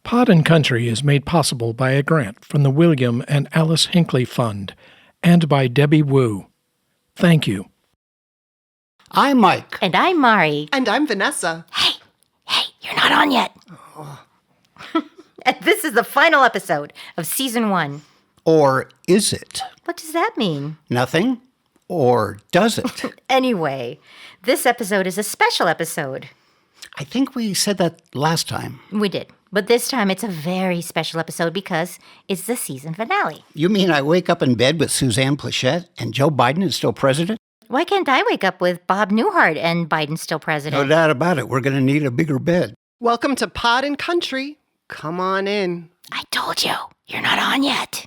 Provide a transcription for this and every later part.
Pod and Country is made possible by a grant from the William and Alice Hinckley Fund and by Debbie Wu. Thank you. I'm Mike. And I'm Mari. And I'm Vanessa. Hey, you're not on yet. Oh. And this is the final episode of Season 1. Or is it? What does that mean? Nothing? Or does it? Anyway, this episode is a special episode. I think we said that last time. We did. But this time it's a very special episode because it's the season finale. You mean I wake up in bed with Suzanne Plachette and Joe Biden is still president? Why can't I wake up with Bob Newhart and Biden's still president? No doubt about it. We're going to need a bigger bed. Welcome to Pod and Country. Come on in. I told you, you're not on yet.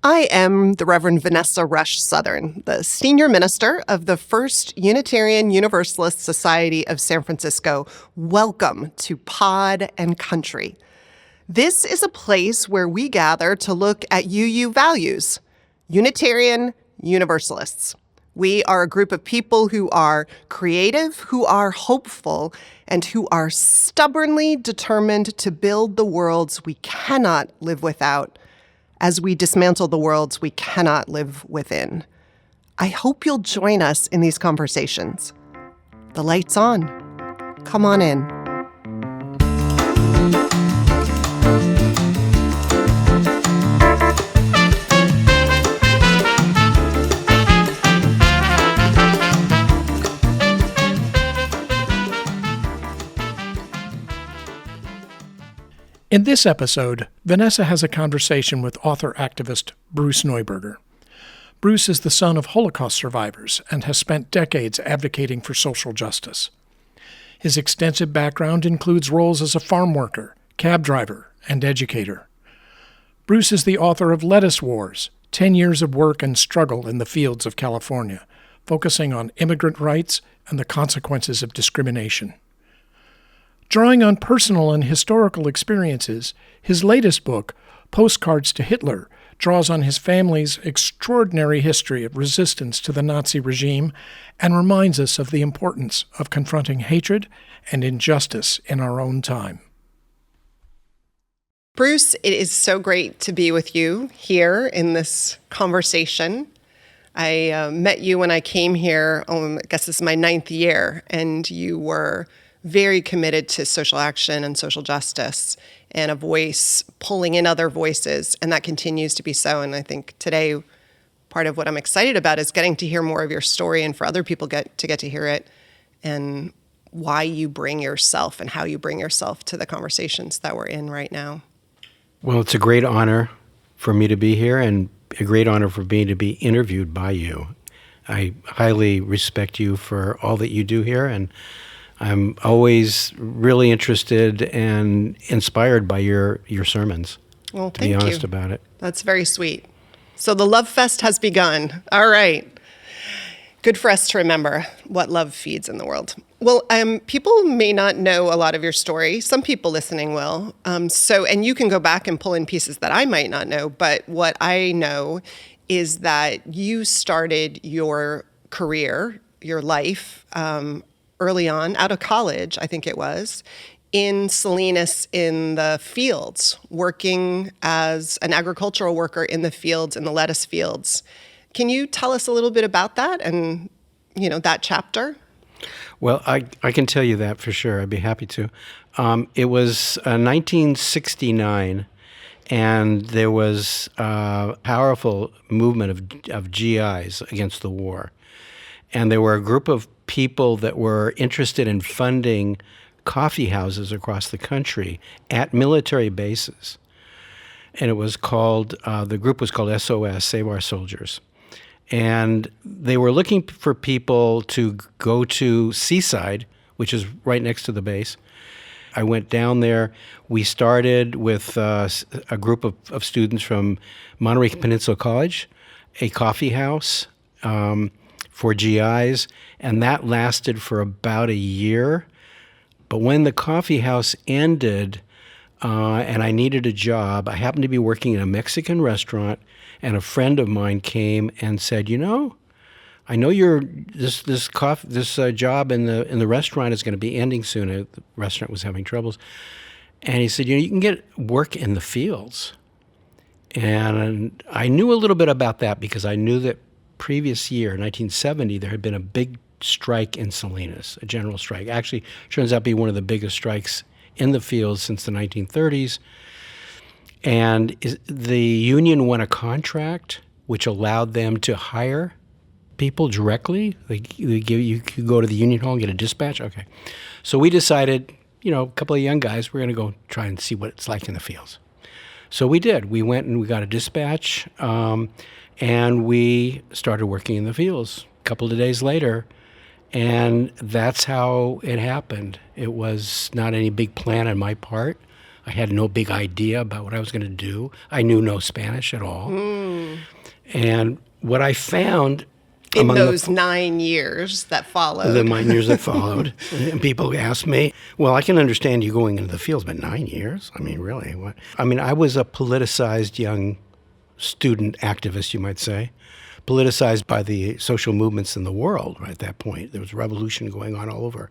I am the Reverend Vanessa Rush Southern, the senior minister of the First Unitarian Universalist Society of San Francisco. Welcome to Pod and Country. This is a place where we gather to look at UU values, Unitarian Universalists. We are a group of people who are creative, who are hopeful, and who are stubbornly determined to build the worlds we cannot live without as we dismantle the worlds we cannot live within. I hope you'll join us in these conversations. The light's on. Come on in. In this episode, Vanessa has a conversation with author-activist Bruce Neuburger. Bruce is the son of Holocaust survivors and has spent decades advocating for social justice. His extensive background includes roles as a farm worker, cab driver, and educator. Bruce is the author of Lettuce Wars, 10 Years of Work and Struggle in the Fields of California, focusing on immigrant rights and the consequences of discrimination. Drawing on personal and historical experiences, his latest book, Postcards to Hitler, draws on his family's extraordinary history of resistance to the Nazi regime and reminds us of the importance of confronting hatred and injustice in our own time. Bruce, it is so great to be with you here in this conversation. I met you when I came here, I guess this is my 9th year, and you were very committed to social action and social justice and a voice pulling in other voices, and that continues to be so. And I think today, part of what I'm excited about is getting to hear more of your story and for other people get to hear it and why you bring yourself and how you bring yourself to the conversations that we're in right now. Well, it's a great honor for me to be here and a great honor for me to be interviewed by you. I highly respect you for all that you do here, and I'm always really interested and inspired by your sermons. Well, to be honest about it. That's very sweet. So the Love Fest has begun. All right. Good for us to remember what love feeds in the world. Well, people may not know a lot of your story. Some people listening will. And you can go back and pull in pieces that I might not know. But what I know is that you started your career, your life, early on, out of college, I think it was, in Salinas in the fields, working as an agricultural worker in the fields, in the lettuce fields. Can you tell us a little bit about that and, that chapter? Well, I can tell you that for sure. I'd be happy to. It was 1969, and there was a powerful movement of GIs against the war. And there were a group of people that were interested in funding coffee houses across the country at military bases. And it was called, the group was called SOS, Save Our Soldiers. And they were looking for people to go to Seaside, which is right next to the base. I went down there. We started with a group of students from Monterey Peninsula College, a coffee house, for GIs, and that lasted for about a year. But when the coffee house ended and I needed a job, I happened to be working in a Mexican restaurant, and a friend of mine came and said, I know this job in the restaurant is going to be ending soon. The restaurant was having troubles. And he said, you can get work in the fields. And I knew a little bit about that because I knew that previous year, 1970, there had been a big strike in Salinas, a general strike. Actually, turns out to be one of the biggest strikes in the fields since the 1930s. And the union won a contract which allowed them to hire people directly. You could go to the union hall and get a dispatch. Okay. So we decided, a couple of young guys, we're going to go try and see what it's like in the fields. So we did. We went and we got a dispatch, and we started working in the fields a couple of days later. And that's how it happened. It was not any big plan on my part. I had no big idea about what I was going to do. I knew no Spanish at all. And what I found in those 9 years that followed. The 9 years that followed. And people asked me, well, I can understand you going into the fields, but 9 years? I mean, really? What? I mean, I was a politicized young student activist, you might say, politicized by the social movements in the world right at that point. There was revolution going on all over.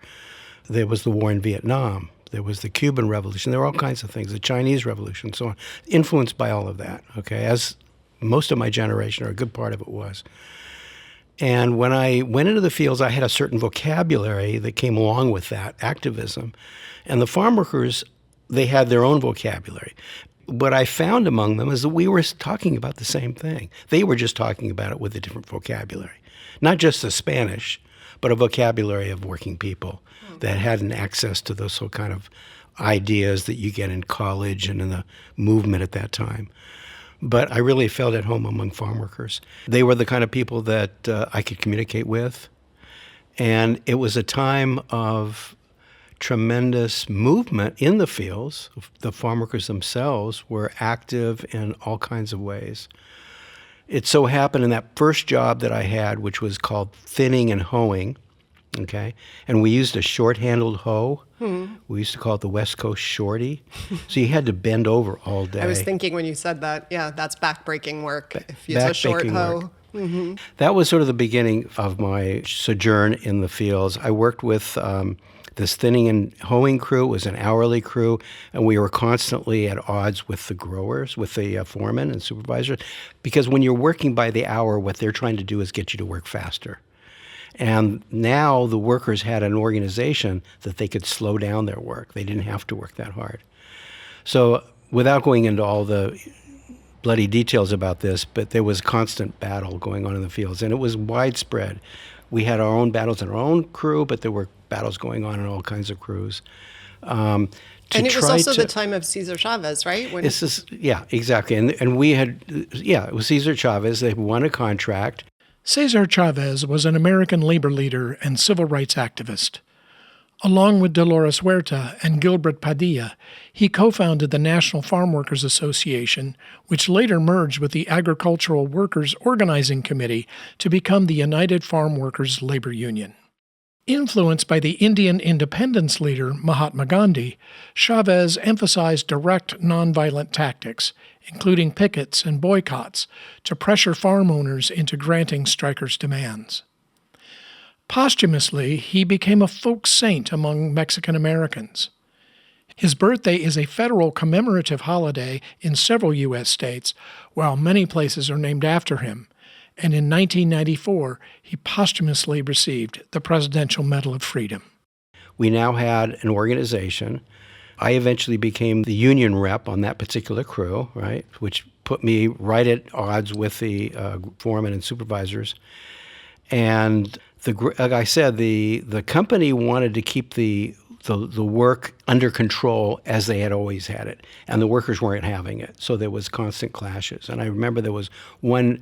There was the war in Vietnam. There was the Cuban Revolution. There were all kinds of things, the Chinese Revolution, so on, influenced by all of that, okay, as most of my generation, or a good part of it was. And when I went into the fields, I had a certain vocabulary that came along with that activism. And the farm workers, they had their own vocabulary. What I found among them is that we were talking about the same thing. They were just talking about it with a different vocabulary. Not just the Spanish, but a vocabulary of working people that hadn't access to those kind of ideas that you get in college and in the movement at that time. But I really felt at home among farm workers. They were the kind of people that I could communicate with. And it was a time of tremendous movement in the fields. The farm workers themselves were active in all kinds of ways. It so happened in that first job that I had, which was called thinning and hoeing, okay? And we used a short-handled hoe. We used to call it the West Coast Shorty. So you had to bend over all day. I was thinking when you said that, yeah, that's back-breaking work if you use a short hoe. Mm-hmm. That was sort of the beginning of my sojourn in the fields. I worked with this thinning and hoeing crew. It was an hourly crew, and we were constantly at odds with the growers, with the foremen and supervisors, because when you're working by the hour, what they're trying to do is get you to work faster. And now the workers had an organization that they could slow down their work. They didn't have to work that hard. So without going into all the bloody details about this, but there was constant battle going on in the fields, and it was widespread. We had our own battles in our own crew, but there were battles going on in all kinds of crews. And it was also the time of Cesar Chavez, right? Yeah, exactly. And we had, it was Cesar Chavez. They won a contract. Cesar Chavez was an American labor leader and civil rights activist. Along with Dolores Huerta and Gilbert Padilla, he co-founded the National Farm Workers Association, which later merged with the Agricultural Workers Organizing Committee to become the United Farm Workers Labor Union. Influenced by the Indian independence leader Mahatma Gandhi, Chavez emphasized direct nonviolent tactics, including pickets and boycotts, to pressure farm owners into granting strikers' demands. Posthumously, he became a folk saint among Mexican Americans. His birthday is a federal commemorative holiday in several U.S. states, while many places are named after him, and in 1994, he posthumously received the Presidential Medal of Freedom. We now had an organization. I eventually became the union rep on that particular crew, right, which put me right at odds with the foremen and supervisors. And like I said, the company wanted to keep the work under control as they had always had it, and the workers weren't having it. So there was constant clashes. And I remember there was one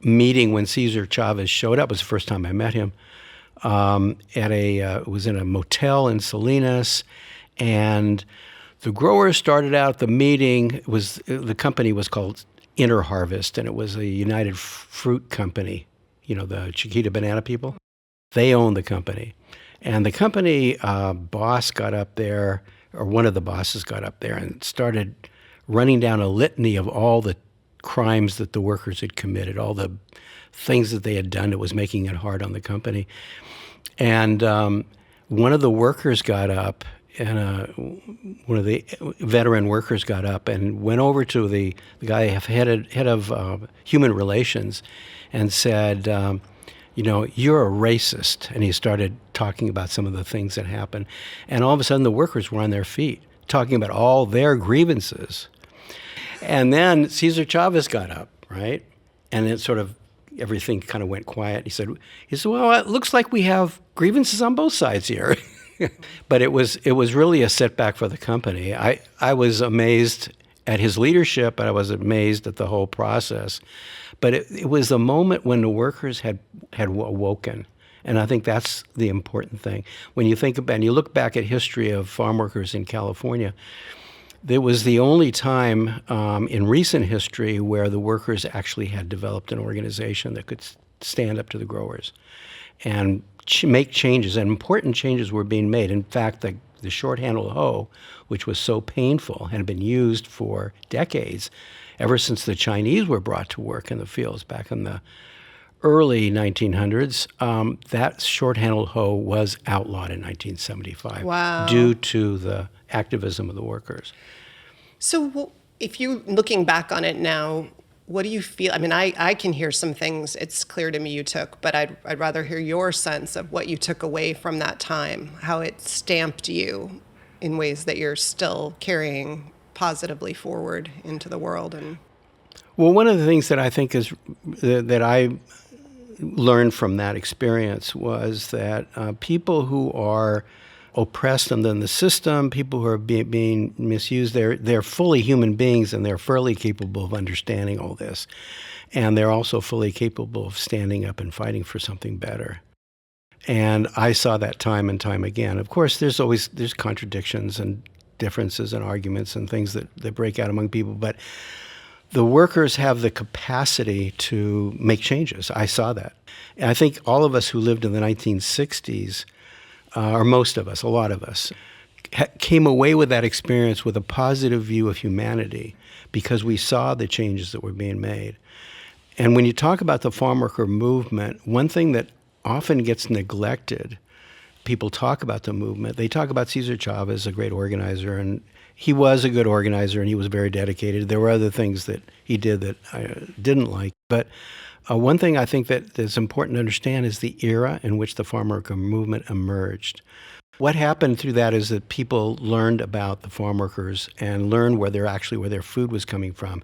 meeting when Cesar Chavez showed up. It was the first time I met him. It was in a motel in Salinas, and the growers started out the meeting. The company was called Inter Harvest, and it was a United Fruit Company. You know, the Chiquita banana people. They owned the company, and the company boss got up there, or one of the bosses got up there, and started running down a litany of all the crimes that the workers had committed, all the things that they had done that was making it hard on the company. And one of the workers got up, one of the veteran workers got up and went over to the guy head of human relations and said, you're a racist. And he started talking about some of the things that happened. And all of a sudden the workers were on their feet, talking about all their grievances. And then Cesar Chavez got up, right? And it sort of, everything kind of went quiet. He said, well, it looks like we have grievances on both sides here. But it was really a setback for the company. I was amazed at his leadership, and I was amazed at the whole process. But it was the moment when the workers had awoken. And I think that's the important thing. When you think about, and you look back at history of farm workers in California, there was the only time in recent history where the workers actually had developed an organization that could stand up to the growers and make changes, and important changes were being made. In fact, the short-handled hoe, which was so painful, had been used for decades, ever since the Chinese were brought to work in the fields back in the early 1900s. That short-handled hoe was outlawed in 1975 due to the activism of the workers. So if you looking back on it now, what do you feel? I mean, I can hear some things it's clear to me you took, but I'd rather hear your sense of what you took away from that time, how it stamped you in ways that you're still carrying positively forward into the world. And well, one of the things that I think is that I learned from that experience was that people who are oppressed under the system, people who are being misused, they're fully human beings, and they're fairly capable of understanding all this. And they're also fully capable of standing up and fighting for something better. And I saw that time and time again. Of course, there's contradictions and differences and arguments and things that break out among people, but the workers have the capacity to make changes. I saw that. And I think all of us who lived in the 1960s, or most of us, a lot of us, came away with that experience with a positive view of humanity because we saw the changes that were being made. And when you talk about the farm worker movement, one thing that often gets neglected, people talk about the movement, they talk about Cesar Chavez, a great organizer, and he was a good organizer and he was very dedicated. There were other things that he did that I didn't like. But one thing I think that is important to understand is the era in which the farm worker movement emerged. What happened through that is that people learned about the farm workers and learned where their food was coming from.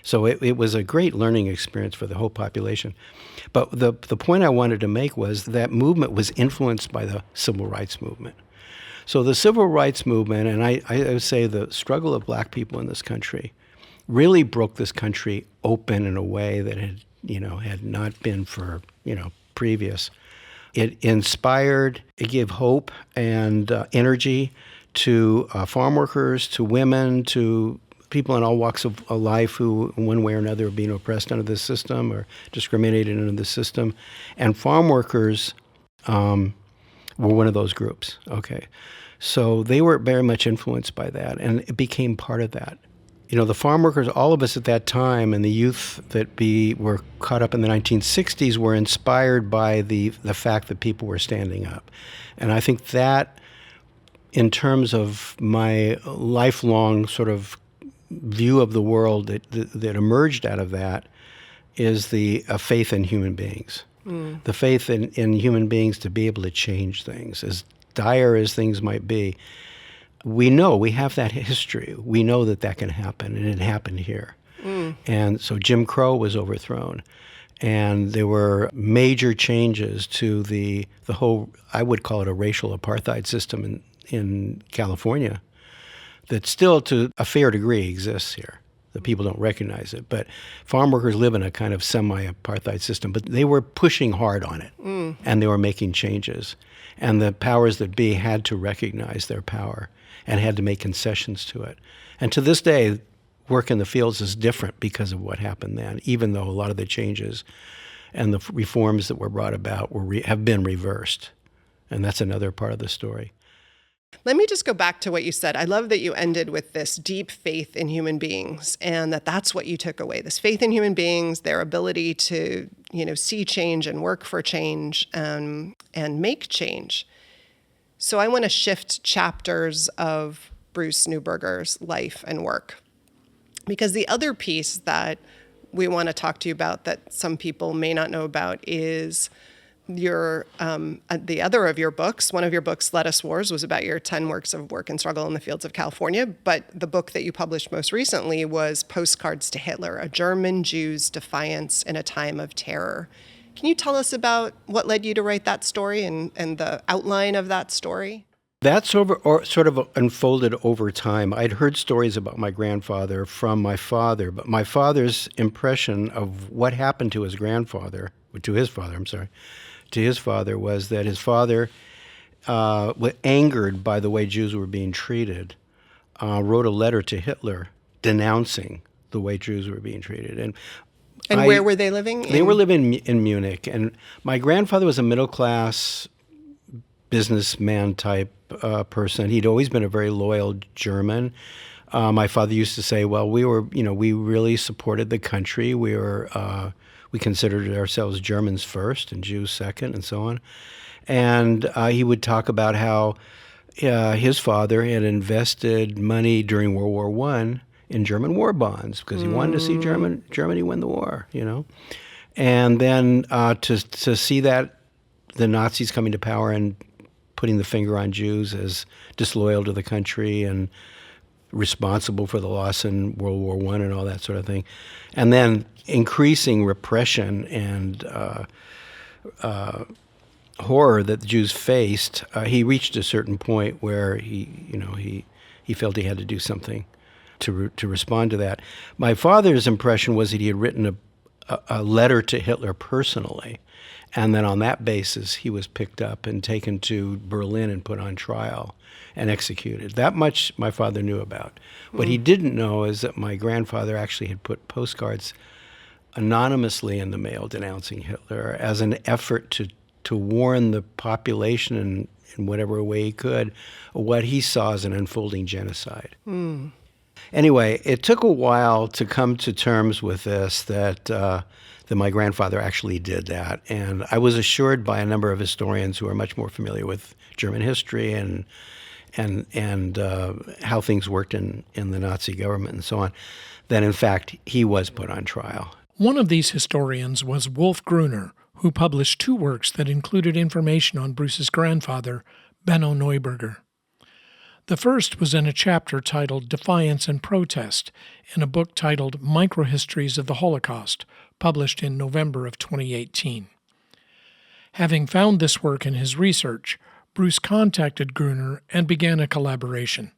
So it was a great learning experience for the whole population. But the point I wanted to make was that movement was influenced by the civil rights movement. So the civil rights movement, and I would say the struggle of black people in this country, really broke this country open in a way that had not been for, previous. It inspired, it gave hope and energy to farm workers, to women, to people in all walks of life who, in one way or another, are being oppressed under the system or discriminated under the system. And farm workers were one of those groups, okay? So they were very much influenced by that, and it became part of that. The farm workers, all of us at that time, and the youth that were caught up in the 1960s were inspired by the fact that people were standing up. And I think that, in terms of my lifelong sort of view of the world that emerged out of that, is the faith in human beings. The faith in human beings to be able to change things, as dire as things might be. We have that history. We know that can happen, and it happened here. And so Jim Crow was overthrown, and there were major changes to the whole, I would call it a racial apartheid system in California that still, to a fair degree, exists here. The people don't recognize it. But farm workers live in a kind of semi-apartheid system, but they were pushing hard on it, and they were making changes. And the powers that be had to recognize their power and had to make concessions to it. And to this day, work in the fields is different because of what happened then, even though a lot of the changes and the reforms that were brought about have been reversed. And that's another part of the story. Let me just go back to what you said. I love that you ended with this deep faith in human beings, and that's what you took away. This faith in human beings, their ability to, see change and work for change, and make change. So I want to shift chapters of Bruce Neuberger's life and work, because the other piece that we want to talk to you about that some people may not know about is your the other of your books. One of your books, Let Us Wars, was about your 10 works of work and struggle in the fields of California. But the book that you published most recently was Postcards to Hitler, a German Jew's defiance in a time of terror. Can you tell us about what led you to write that story and the outline of that story? That sort of unfolded over time. I'd heard stories about my grandfather from my father, but my father's impression of what happened to his father was that his father, angered by the way Jews were being treated, wrote a letter to Hitler denouncing the way Jews were being treated. And where were they living? They were living in Munich. And my grandfather was a middle-class businessman type person. He'd always been a very loyal German. My father used to say, well, we really supported the country. We considered ourselves Germans first and Jews second and so on. And he would talk about how his father had invested money during World War I in German war bonds because he wanted to see Germany win the war, And then to see that the Nazis coming to power and putting the finger on Jews as disloyal to the country and responsible for the loss in World War I and all that sort of thing. And then increasing repression and horror that the Jews faced, he reached a certain point where he felt he had to do something to respond to that. My father's impression was that he had written a letter to Hitler personally, and then on that basis he was picked up and taken to Berlin and put on trial and executed. That much my father knew about. What he didn't know is that my grandfather actually had put postcards anonymously in the mail denouncing Hitler as an effort to warn the population in whatever way he could of what he saw as an unfolding genocide. Anyway, it took a while to come to terms with this, that my grandfather actually did that. And I was assured by a number of historians who are much more familiar with German history and how things worked in the Nazi government and so on, that in fact he was put on trial. One of these historians was Wolf Gruner, who published 2 works that included information on Bruce's grandfather, Benno Neuberger. The first was in a chapter titled Defiance and Protest in a book titled Microhistories of the Holocaust, published in November of 2018. Having found this work in his research, Bruce contacted Gruner and began a collaboration.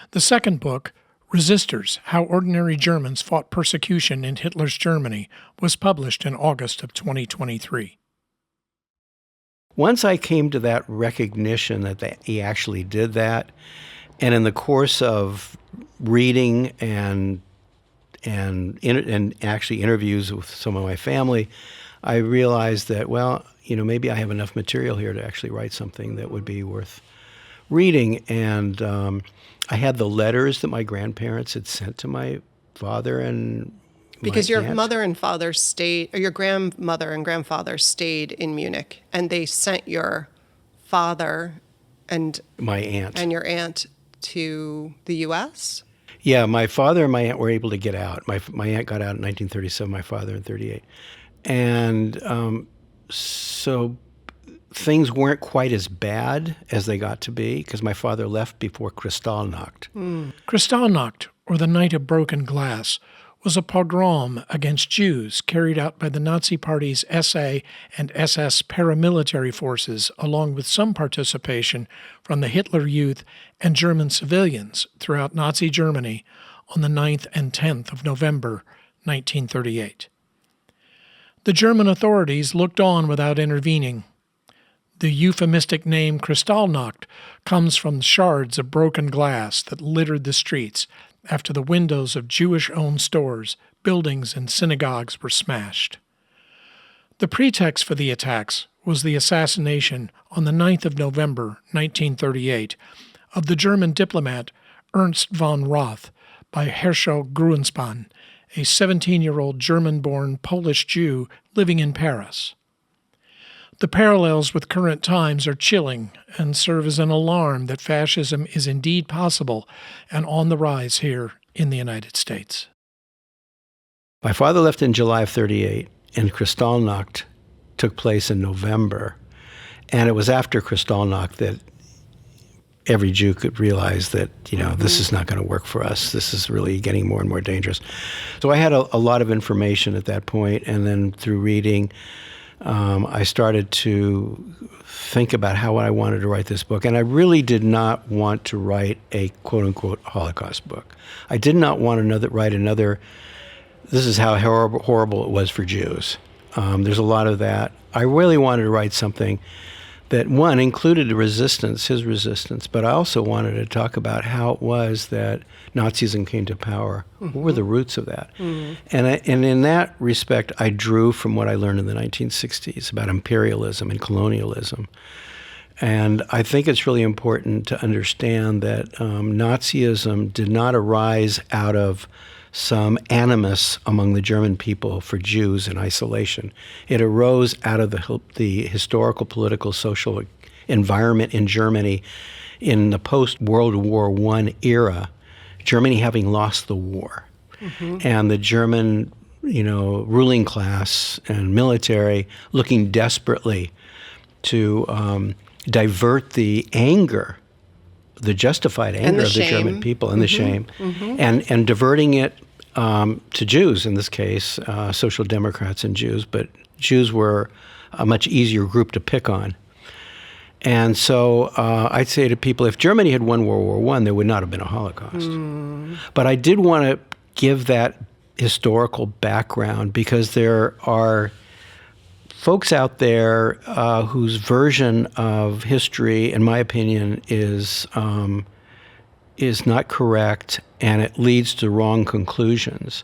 The second book, Resistors: How Ordinary Germans Fought Persecution in Hitler's Germany, was published in August of 2023. Once I came to that recognition that he actually did that, and in the course of reading and actually interviews with some of my family, I realized that, maybe I have enough material here to actually write something that would be worth reading. And I had the letters that my grandparents had sent to my father and because your mother and father stayed, or your grandmother and grandfather stayed in Munich, and they sent your father and my aunt and your aunt to the U.S.? Yeah, my father and my aunt were able to get out. My aunt got out in 1937, my father in 1938. And so things weren't quite as bad as they got to be because my father left before Kristallnacht. Kristallnacht, or the Night of Broken Glass, was a pogrom against Jews carried out by the Nazi Party's SA and SS paramilitary forces, along with some participation from the Hitler Youth and German civilians throughout Nazi Germany on the 9th and 10th of November, 1938. The German authorities looked on without intervening. The euphemistic name Kristallnacht comes from the shards of broken glass that littered the streets after the windows of Jewish-owned stores, buildings, and synagogues were smashed. The pretext for the attacks was the assassination on the 9th of November, 1938, of the German diplomat Ernst von Roth by Herschel Gruenspan, a 17-year-old German-born Polish Jew living in Paris. The parallels with current times are chilling and serve as an alarm that fascism is indeed possible and on the rise here in the United States. My father left in July of 38, and Kristallnacht took place in November. And it was after Kristallnacht that every Jew could realize that, this is not going to work for us. This is really getting more and more dangerous. So I had a lot of information at that point, and then through reading, I started to think about how I wanted to write this book. And I really did not want to write a quote-unquote Holocaust book. I did not want to write another, this is how horrible it was for Jews. There's a lot of that. I really wanted to write something that, one, included his resistance, but I also wanted to talk about how it was that Nazism came to power. Mm-hmm. What were the roots of that? Mm-hmm. And in that respect, I drew from what I learned in the 1960s about imperialism and colonialism. And I think it's really important to understand that Nazism did not arise out of some animus among the German people for Jews in isolation. It arose out of the historical, political, social environment in Germany in the post-World War I era, Germany having lost the war. Mm-hmm. And the German, ruling class and military looking desperately to divert the anger, the justified anger of the German people, and the shame, and diverting it to Jews in this case, social democrats and Jews, but Jews were a much easier group to pick on. And so I'd say to people, if Germany had won World War I, there would not have been a Holocaust. But I did want to give that historical background because there are folks out there whose version of history, in my opinion, is not correct, and it leads to wrong conclusions.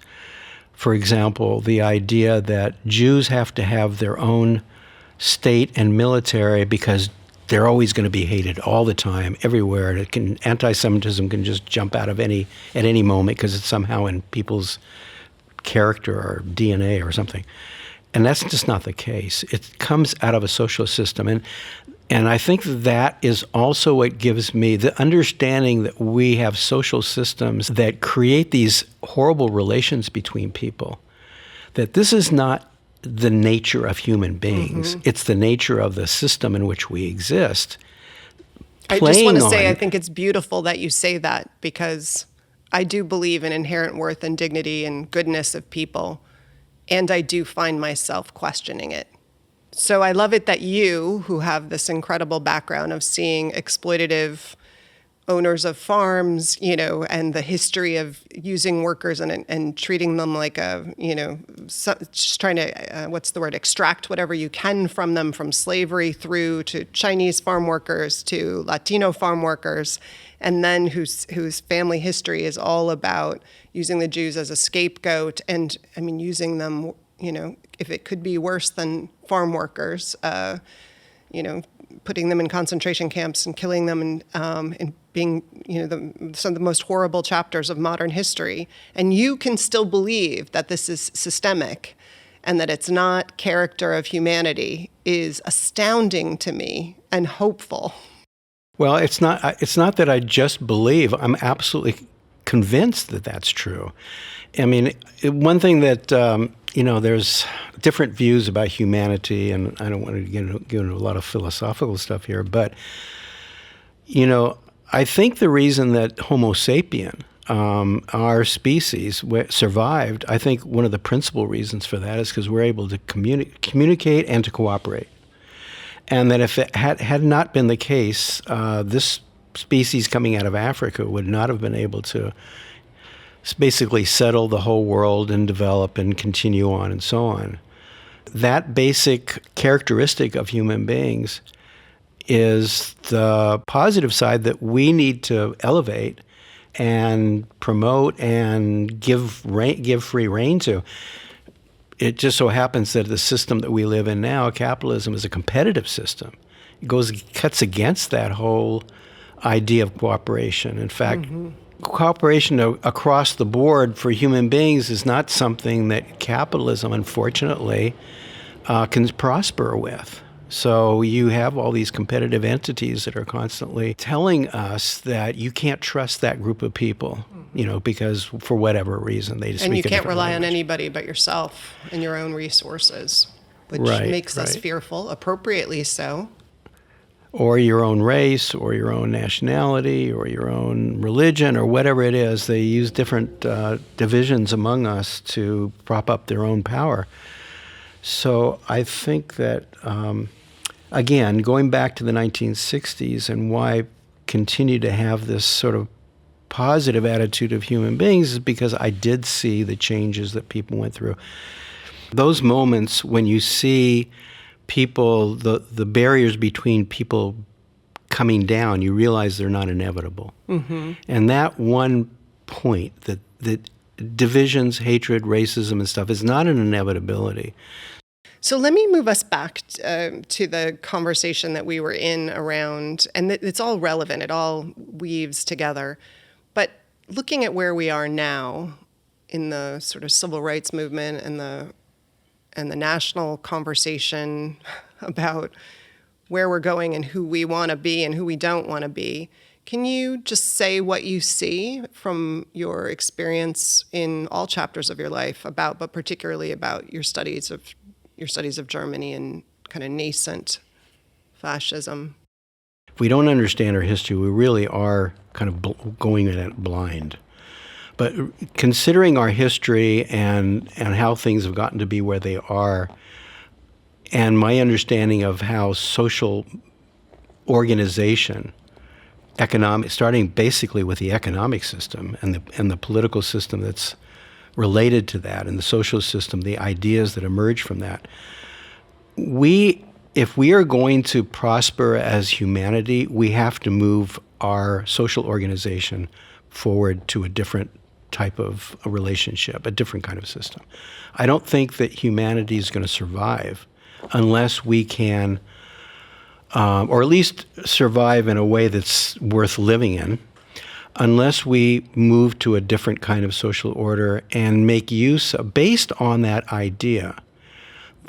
For example, the idea that Jews have to have their own state and military because they're always going to be hated all the time, everywhere. Anti-Semitism can just jump out of at any moment because it's somehow in people's character or DNA or something. And that's just not the case. It comes out of a social system. And I think that is also what gives me the understanding that we have social systems that create these horrible relations between people, that this is not the nature of human beings. Mm-hmm. It's the nature of the system in which we exist. I just want to say, I think it's beautiful that you say that, because I do believe in inherent worth and dignity and goodness of people. And I do find myself questioning it. So I love it that you, who have this incredible background of seeing exploitative owners of farms, and the history of using workers and treating them like just trying to, extract whatever you can from them, from slavery through to Chinese farm workers to Latino farm workers, and then whose family history is all about using the Jews as a scapegoat, and using them, if it could be worse than farm workers, putting them in concentration camps and killing them, and being, some of the most horrible chapters of modern history. And you can still believe that this is systemic and that it's not character of humanity is astounding to me and hopeful. Well, it's not that I just believe. I'm absolutely convinced that that's true. One thing that, there's different views about humanity, and I don't want to get into a lot of philosophical stuff here, but, I think the reason that Homo sapien, our species, survived, I think one of the principal reasons for that is because we're able to communicate and to cooperate. And that if it had not been the case, this species coming out of Africa would not have been able to basically settle the whole world and develop and continue on and so on. That basic characteristic of human beings is the positive side that we need to elevate and promote and give free rein to. it just so happens that the system that we live in now, capitalism, is a competitive system. It cuts against that whole idea of cooperation. In fact, cooperation across the board for human beings is not something that capitalism, unfortunately, can prosper with. So you have all these competitive entities that are constantly telling us that you can't trust that group of people, because for whatever reason they just and speak you a can't different rely on language. anybody but yourself and your own resources, which Right, makes us right. fearful, appropriately so. Or your own race, or your own nationality, or your own religion, or whatever it is. They use different divisions among us to prop up their own power. So I think that, again, going back to the 1960s and why I continue to have this sort of positive attitude of human beings is because I did see the changes that people went through. Those moments when you see people, the barriers between people coming down, you realize they're not inevitable. And that one point, that divisions, hatred, racism and stuff is not an inevitability. So let me move us back to the conversation that we were in around, and it's all relevant, it all weaves together. But looking at where we are now in the sort of civil rights movement and the national conversation about where we're going and who we want to be and who we don't want to be, can you just say what you see from your experience in all chapters of your life but particularly about your studies of Germany and kind of nascent fascism? If we don't understand our history, we really are kind of going at it blind. But considering our history and how things have gotten to be where they are, and my understanding of how social organization, starting basically with the economic system and the political system that's related to that, and the social system, the ideas that emerge from that, if we are going to prosper as humanity, we have to move our social organization forward to a different type of a relationship, a different kind of system. I don't think that humanity is going to survive unless we can, or at least survive in a way that's worth living in, unless we move to a different kind of social order and make use of, based on that idea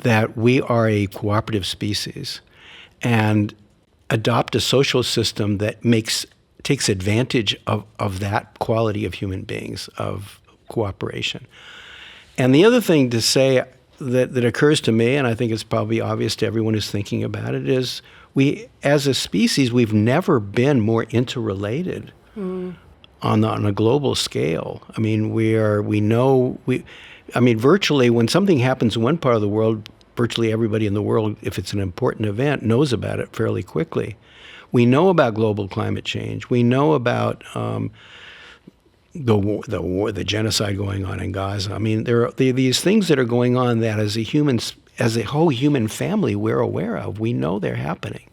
that we are a cooperative species, and adopt a social system that takes advantage of that quality of human beings, of cooperation. And the other thing to say that occurs to me, and I think it's probably obvious to everyone who's thinking about it, is we, as a species, we've never been more interrelated on a global scale. I mean, virtually when something happens in one part of the world, virtually everybody in the world, if it's an important event, knows about it fairly quickly. We know about global climate change. We know about the genocide going on in Gaza. I mean, there are these things that are going on that as a whole human family we're aware of. We know they're happening.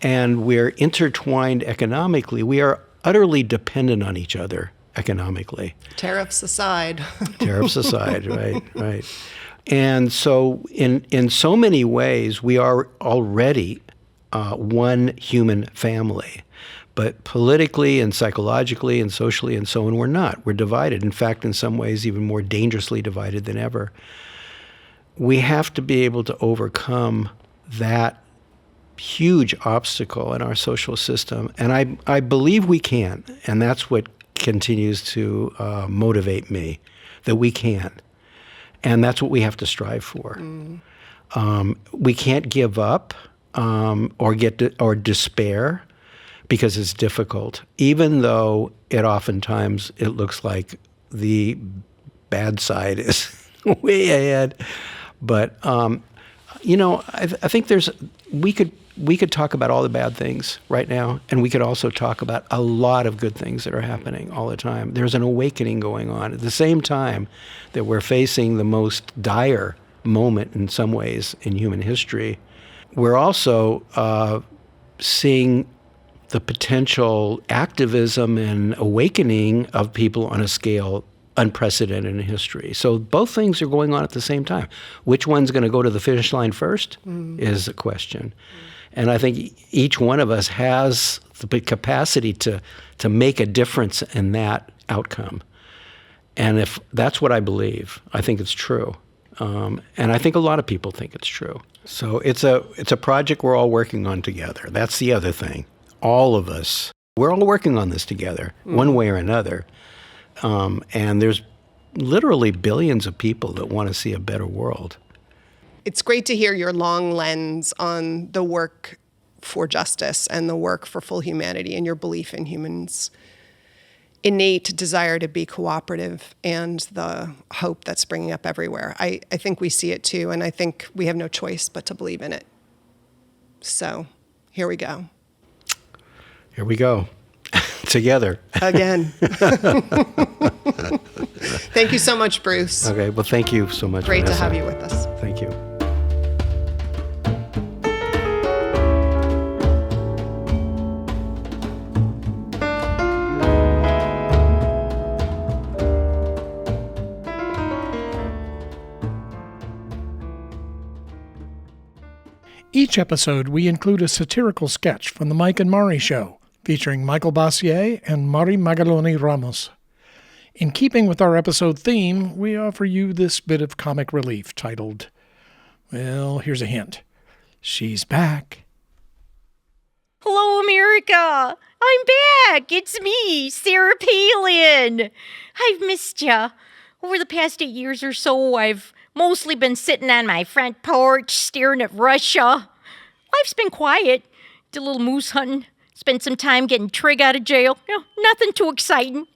And we're intertwined economically. We are utterly dependent on each other economically. Tariffs aside. Tariffs aside, right. And so in so many ways, we are already one human family. But politically and psychologically and socially and so on, we're not. We're divided. In fact, in some ways, even more dangerously divided than ever. We have to be able to overcome that huge obstacle in our social system. And I believe we can. And that's what continues to motivate me, that we can. And that's what we have to strive for. We can't give up or despair, because it's difficult, even though oftentimes it looks like the bad side is way ahead. But I think we could talk about all the bad things right now, and we could also talk about a lot of good things that are happening all the time. There's an awakening going on at the same time that we're facing the most dire moment in some ways in human history. We're also seeing the potential activism and awakening of people on a scale unprecedented in history. So both things are going on at the same time. Which one's going to go to the finish line first is the question. And I think each one of us has the capacity to make a difference in that outcome. And if that's what I believe, I think it's true. And I think a lot of people think it's true. So it's a project we're all working on together. That's the other thing. All of us, we're all working on this together, one way or another. And there's literally billions of people that want to see a better world. It's great to hear your long lens on the work for justice and the work for full humanity and your belief in humans' innate desire to be cooperative and the hope that's springing up everywhere. I think we see it too, and I think we have no choice but to believe in it. So here we go. Here we go. Together. Again. Thank you so much, Bruce. Okay, well, thank you so much, Great Vanessa. to have you with us. Thank you. Each episode, we include a satirical sketch from The Mike and Mari Show, featuring Michael Bassier and Mari Magaloni Ramos. In keeping with our episode theme, we offer you this bit of comic relief titled, well, here's a hint. She's back. Hello, America. I'm back. It's me, Sarah Palin. I've missed ya. Over the past 8 years or so, I've mostly been sitting on my front porch, staring at Russia. Life's been quiet. Did a little moose hunting. Spent some time getting Trig out of jail. Nothing too exciting.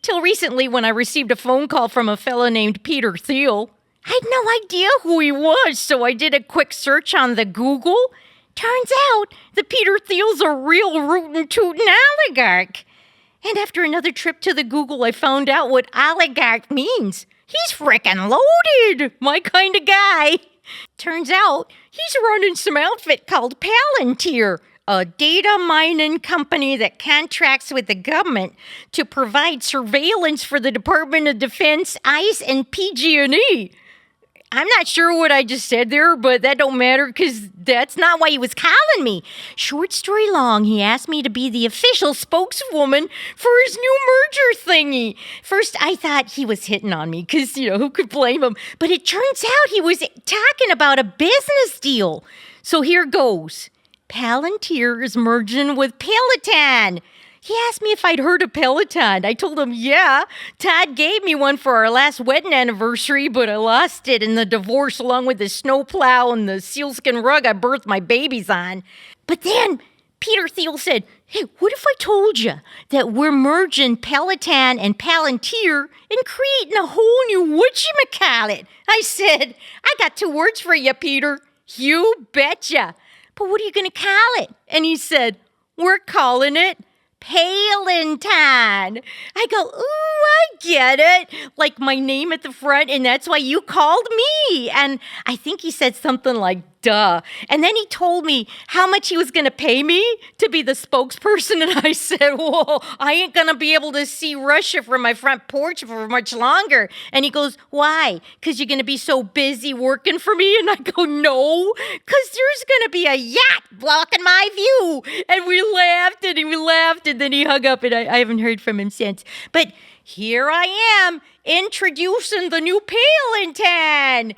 Till recently when I received a phone call from a fella named Peter Thiel. I had no idea who he was, so I did a quick search on the Google. Turns out that Peter Thiel's a real rootin' tootin' oligarch. And after another trip to the Google, I found out what oligarch means. He's frickin' loaded, my kind of guy. Turns out he's running some outfit called Palantir, a data mining company that contracts with the government to provide surveillance for the Department of Defense, ICE, and PG&E. I'm not sure what I just said there, but that don't matter because that's not why he was calling me. Short story long, he asked me to be the official spokeswoman for his new merger thingy. First, I thought he was hitting on me because, who could blame him? But it turns out he was talking about a business deal. So here goes. Palantir is merging with Peloton. He asked me if I'd heard of Peloton. I told him, yeah. Todd gave me one for our last wedding anniversary, but I lost it in the divorce along with the snowplow and the sealskin rug I birthed my babies on. But then Peter Thiel said, hey, what if I told you that we're merging Peloton and Palantir and creating a whole new whatchamacallit? I said, I got 2 words for you, Peter. You betcha. But what are you going to call it? And he said, we're calling it Palantir. I go, ooh, I get it. Like my name at the front, and that's why you called me. And I think he said something like, duh. And then he told me how much he was going to pay me to be the spokesperson. And I said, whoa, I ain't going to be able to see Russia from my front porch for much longer. And he goes, why? Because you're going to be so busy working for me? And I go, no, because there's going to be a yacht blocking my view. And we laughed and we laughed. And then he hung up and I haven't heard from him since. But here I am introducing the new Palantir.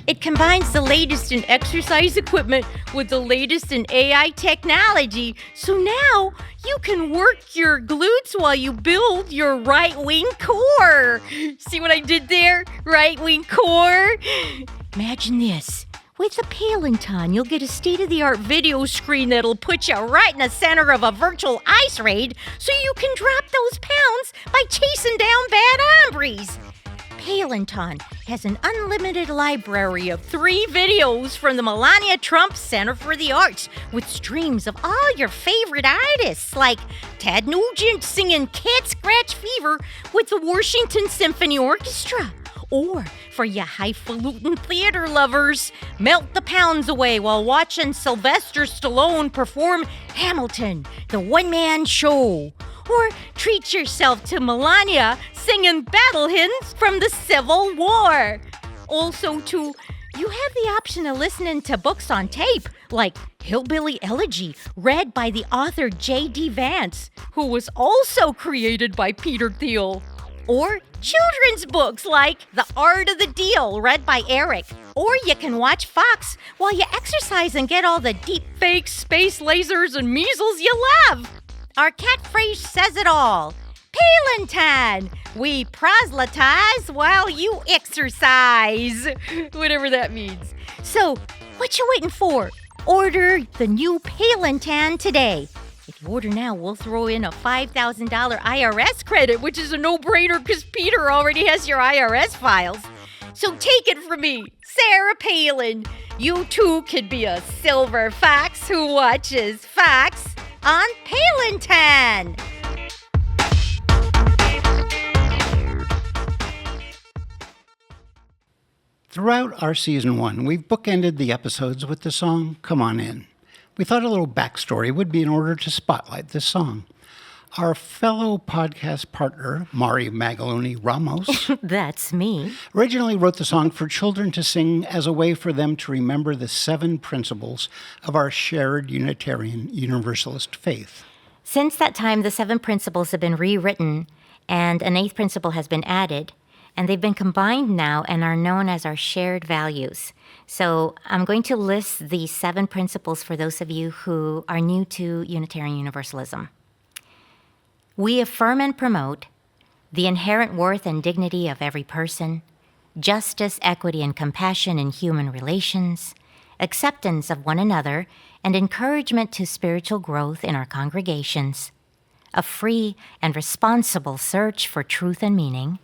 It combines the latest in exercise equipment with the latest in AI technology, so now you can work your glutes while you build your right-wing core. See what I did there? Right-wing core? Imagine this. With the Palantir, you'll get a state-of-the-art video screen that'll put you right in the center of a virtual ice raid so you can drop those pounds by chasing down bad hombres. Palantir has an unlimited library of 3 videos from the Melania Trump Center for the Arts with streams of all your favorite artists like Ted Nugent singing Cat Scratch Fever with the Washington Symphony Orchestra, Or for you highfalutin theater lovers, melt the pounds away while watching Sylvester Stallone perform Hamilton, the one-man show. Or treat yourself to Melania singing battle hymns from the Civil War. Also, too, you have the option of listening to books on tape, like Hillbilly Elegy, read by the author J.D. Vance, who was also created by Peter Thiel. Or children's books like The Art of the Deal, read by Eric. Or you can watch Fox while you exercise and get all the deep fake space lasers and measles you love. Our catchphrase says it all. Palantan! We proselytize while you exercise. Whatever that means. So, what you waiting for? Order the new Palantan today. If you order now, we'll throw in a $5,000 IRS credit, which is a no-brainer because Peter already has your IRS files. So take it from me, Sarah Palin. You too could be a silver fox who watches Fox on Palantan. Throughout our season 1, we've bookended the episodes with the song Come On In. We thought a little backstory would be in order to spotlight this song. Our fellow podcast partner, Mari Magaloni Ramos, That's me. originally wrote the song for children to sing as a way for them to remember the 7 principles of our shared Unitarian Universalist faith. Since that time, the 7 principles have been rewritten, and an 8th principle has been added, and they've been combined now and are known as our shared values. So I'm going to list the 7 principles for those of you who are new to Unitarian Universalism. We affirm and promote the inherent worth and dignity of every person, justice, equity, and compassion in human relations, acceptance of one another, and encouragement to spiritual growth in our congregations, a free and responsible search for truth and meaning,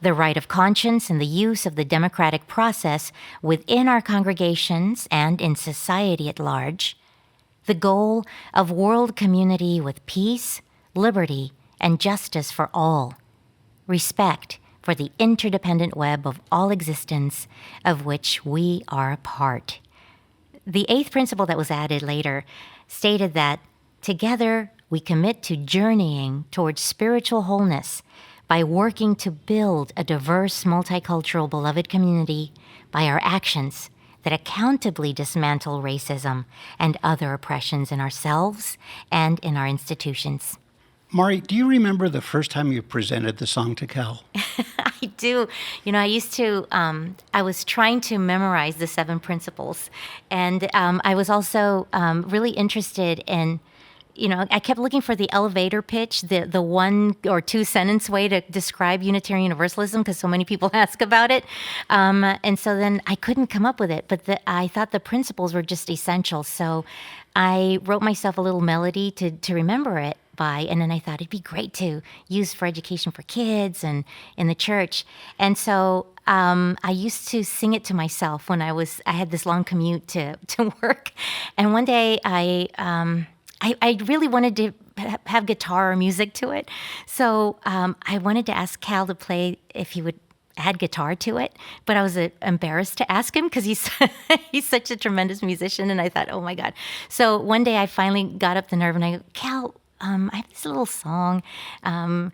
the right of conscience and the use of the democratic process within our congregations and in society at large, the goal of world community with peace, liberty, and justice for all, respect for the interdependent web of all existence of which we are a part. The 8th principle that was added later stated that together we commit to journeying towards spiritual wholeness by working to build a diverse, multicultural, beloved community by our actions that accountably dismantle racism and other oppressions in ourselves and in our institutions. Mari, do you remember the first time you presented the song to Cal? I do. I used to, I was trying to memorize the 7 principles. And I was also really interested in, I kept looking for the elevator pitch, the 1 or 2 sentence way to describe Unitarian Universalism because so many people ask about it. And so then I couldn't come up with it, but I thought the principles were just essential. So I wrote myself a little melody to remember it by, and then I thought it'd be great to use for education for kids and in the church. And so I used to sing it to myself when I had this long commute to work. And one day I really wanted to have guitar or music to it. So I wanted to ask Cal to play if he would add guitar to it, but I was embarrassed to ask him because he's such a tremendous musician, and I thought, oh my God. So one day I finally got up the nerve and I go, Cal, I have this little song. Can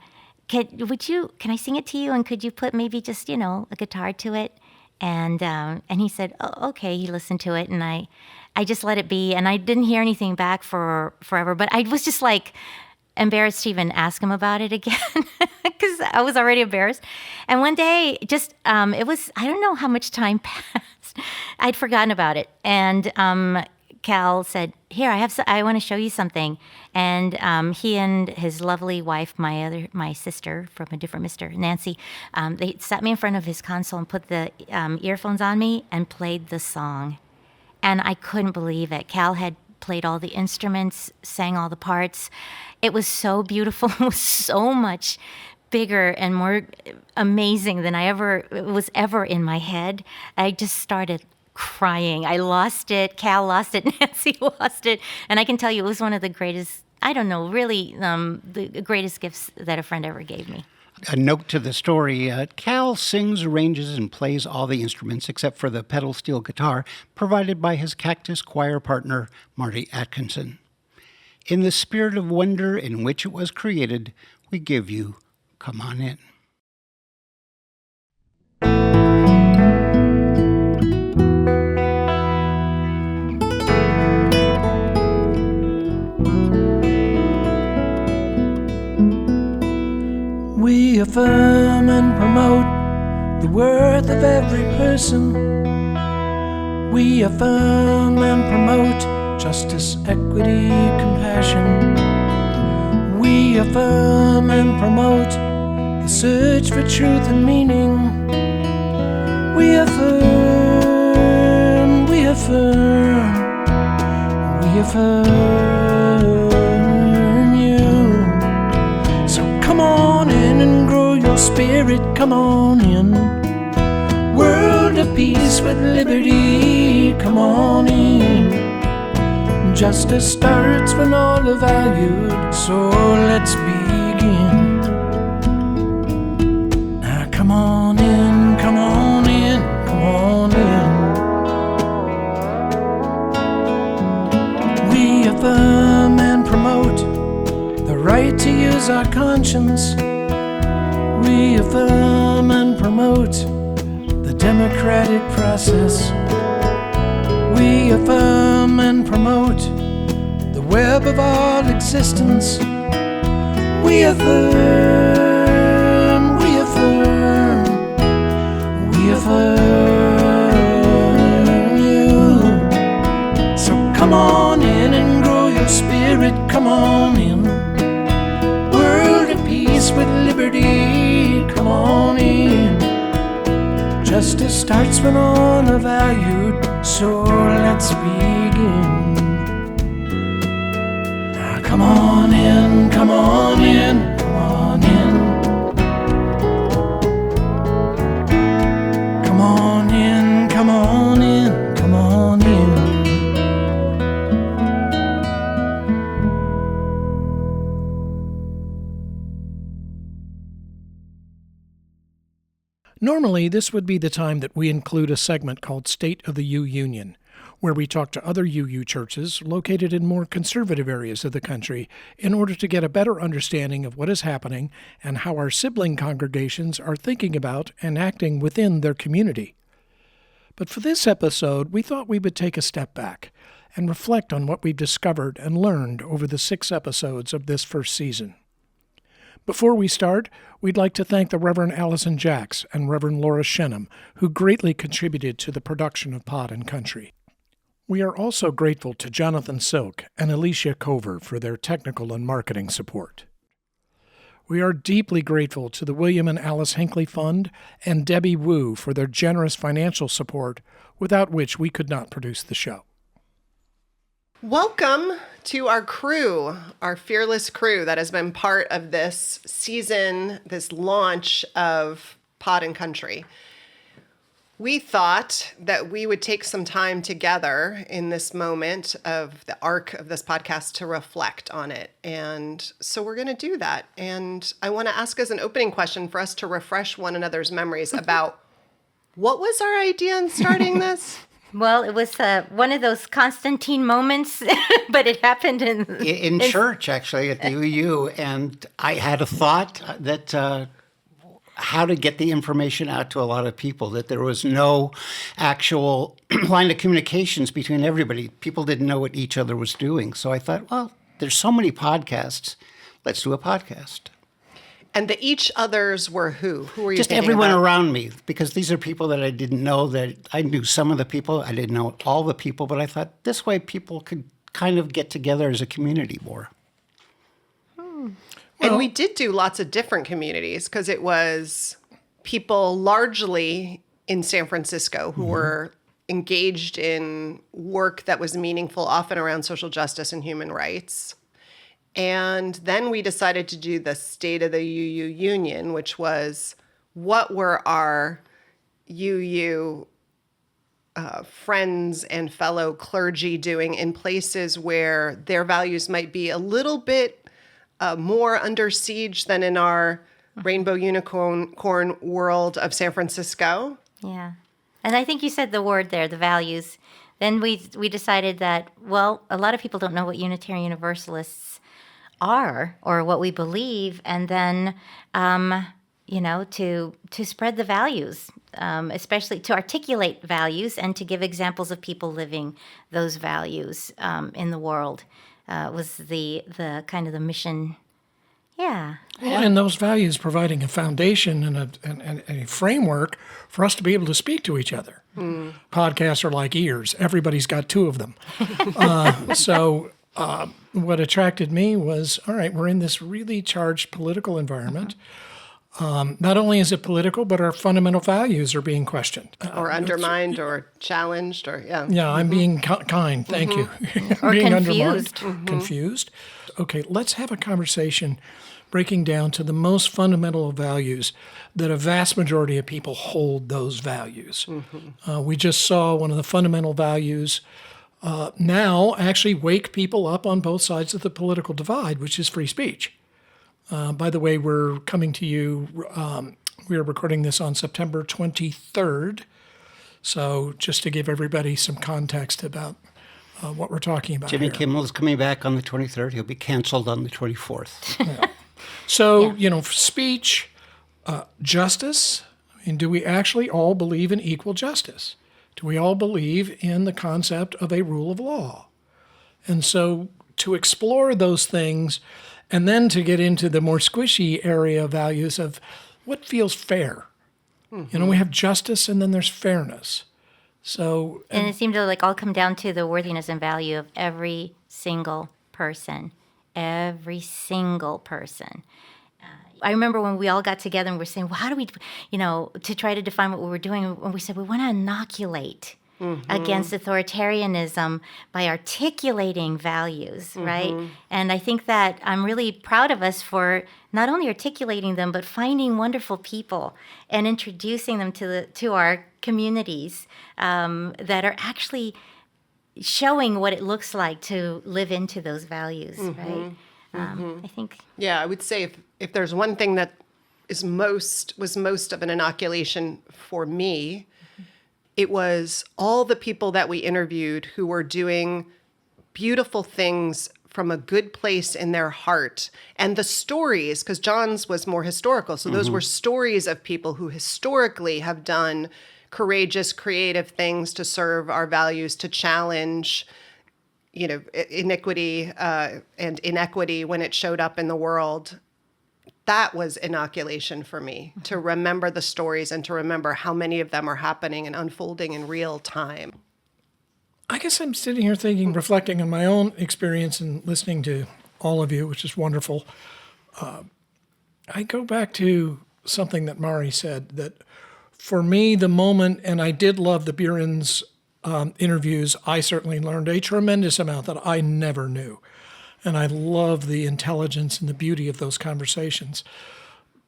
I sing it to you? And could you put maybe just, a guitar to it? And he said, oh, okay. He listened to it, and I just let it be. And I didn't hear anything back for forever. But I was just like embarrassed to even ask him about it again because I was already embarrassed. And one day, just it was, I don't know how much time passed. I'd forgotten about it. And Cal said, here, I want to show you something. And he and his lovely wife, my sister from a different mister, Nancy, they sat me in front of his console and put the earphones on me and played the song. And I couldn't believe it. Cal had played all the instruments, sang all the parts. It was so beautiful. It was so much bigger and more amazing than was ever in my head. I just started crying. I lost it. Cal lost it. Nancy lost it. And I can tell you it was one of the greatest, the greatest gifts that a friend ever gave me. A note to the story, Cal sings, arranges, and plays all the instruments except for the pedal steel guitar provided by his Cactus choir partner, Marty Atkinson. In the spirit of wonder in which it was created, we give you Come On In. We affirm and promote the worth of every person. We affirm and promote justice, equity, compassion. We affirm and promote the search for truth and meaning. We affirm, we affirm, we affirm you. So come on in and grow your spirit, come on in. World of peace with liberty, come on in. Justice starts when all are valued, so let's begin. Now come on in, come on in, come on in. We affirm and promote the right to use our conscience. We affirm and promote the democratic process. We affirm and promote the web of all existence. We affirm, we affirm, we affirm you. So come on in and grow your spirit, come on in. World of peace with liberty, come on in. Justice starts when all are valued, so let's begin. Now come on in, come on in, come on in. Come on in, come on in, come on in. Normally, this would be the time that we include a segment called State of the U Union, where we talk to other UU churches located in more conservative areas of the country in order to get a better understanding of what is happening and how our sibling congregations are thinking about and acting within their community. But for this episode, we thought we would take a step back and reflect on what we've discovered and learned over the 6 episodes of this first season. Before we start, we'd like to thank the Reverend Allison Jacks and Reverend Laura Shenham, who greatly contributed to the production of Pod and Country. We are also grateful to Jonathan Silk and Alicia Cover for their technical and marketing support. We are deeply grateful to the William and Alice Hinckley Fund and Debbie Wu for their generous financial support, without which we could not produce the show. Welcome to our crew, our fearless crew that has been part of this season, this launch of Pod and Country. We thought that we would take some time together in this moment of the arc of this podcast to reflect on it. And so we're going to do that. And I want to ask as an opening question for us to refresh one another's memories about what was our idea in starting this? Well, it was one of those Constantine moments, but it happened In church, actually, at the UU. And I had a thought that how to get the information out to a lot of people, that there was no actual line of communications between everybody. People didn't know what each other was doing. So I thought, well, there's so many podcasts. Let's do a podcast. And the each others were who? Who were you Just thinking everyone about? around me, because these are people that I didn't know. That I knew some of the people. I didn't know all the people, but I thought this way people could kind of get together as a community more. And we did do lots of different communities because it was people largely in San Francisco who were engaged in work that was meaningful, often around social justice and human rights. And then we decided to do the State of the UU Union, which was what were our UU friends and fellow clergy doing in places where their values might be a little bit more under siege than in our rainbow unicorn world of San Francisco. Yeah. And I think you said the word there, the values. Then we decided that, well, a lot of people don't know what Unitarian Universalists are or what we believe, and then, to spread the values, especially to articulate values and to give examples of people living those values in the world was the kind of the mission. Yeah. Well, and those values providing a foundation and a framework for us to be able to speak to each other. Podcasts are like ears. Everybody's got two of them. So what attracted me was, all right, we're in this really charged political environment. Not only is it political, but our fundamental values are being questioned. Or undermined or challenged or, yeah. Yeah, I'm being kind. Thank you. Or being confused. Confused. Okay, let's have a conversation breaking down to the most fundamental values that a vast majority of people hold those values. We just saw one of the fundamental values now actually wake people up on both sides of the political divide, which is free speech. By the way, we're coming to you, we are recording this on September 23rd. So just to give everybody some context about what we're talking about Jimmy here. Kimmel's coming back on the 23rd. He'll be canceled on the 24th. Yeah. So, speech, justice, I mean, do we actually all believe in equal justice? Do we all believe in the concept of a rule of law? And so to explore those things and then to get into the more squishy area of values of what feels fair. We have justice and then there's fairness. So, And it seemed to all come down to the worthiness and value of every single person. Every single person. I remember when we all got together and we were saying, well, how do we, to try to define what we were doing, and we said we want to inoculate against authoritarianism by articulating values, right? And I think that I'm really proud of us for not only articulating them, but finding wonderful people and introducing them to our communities that are actually showing what it looks like to live into those values, right? I think. Yeah, I would say if there's one thing that was most of an inoculation for me, it was all the people that we interviewed who were doing beautiful things from a good place in their heart. And the stories, because John's was more historical, so those were stories of people who historically have done courageous, creative things to serve our values, to challenge, iniquity and inequity when it showed up in the world. That was inoculation for me, to remember the stories and to remember how many of them are happening and unfolding in real time. I guess I'm sitting here thinking, reflecting on my own experience and listening to all of you, which is wonderful. I go back to something that Mari said, that for me, the moment, and I did love the Buren's interviews, I certainly learned a tremendous amount that I never knew. And I love the intelligence and the beauty of those conversations.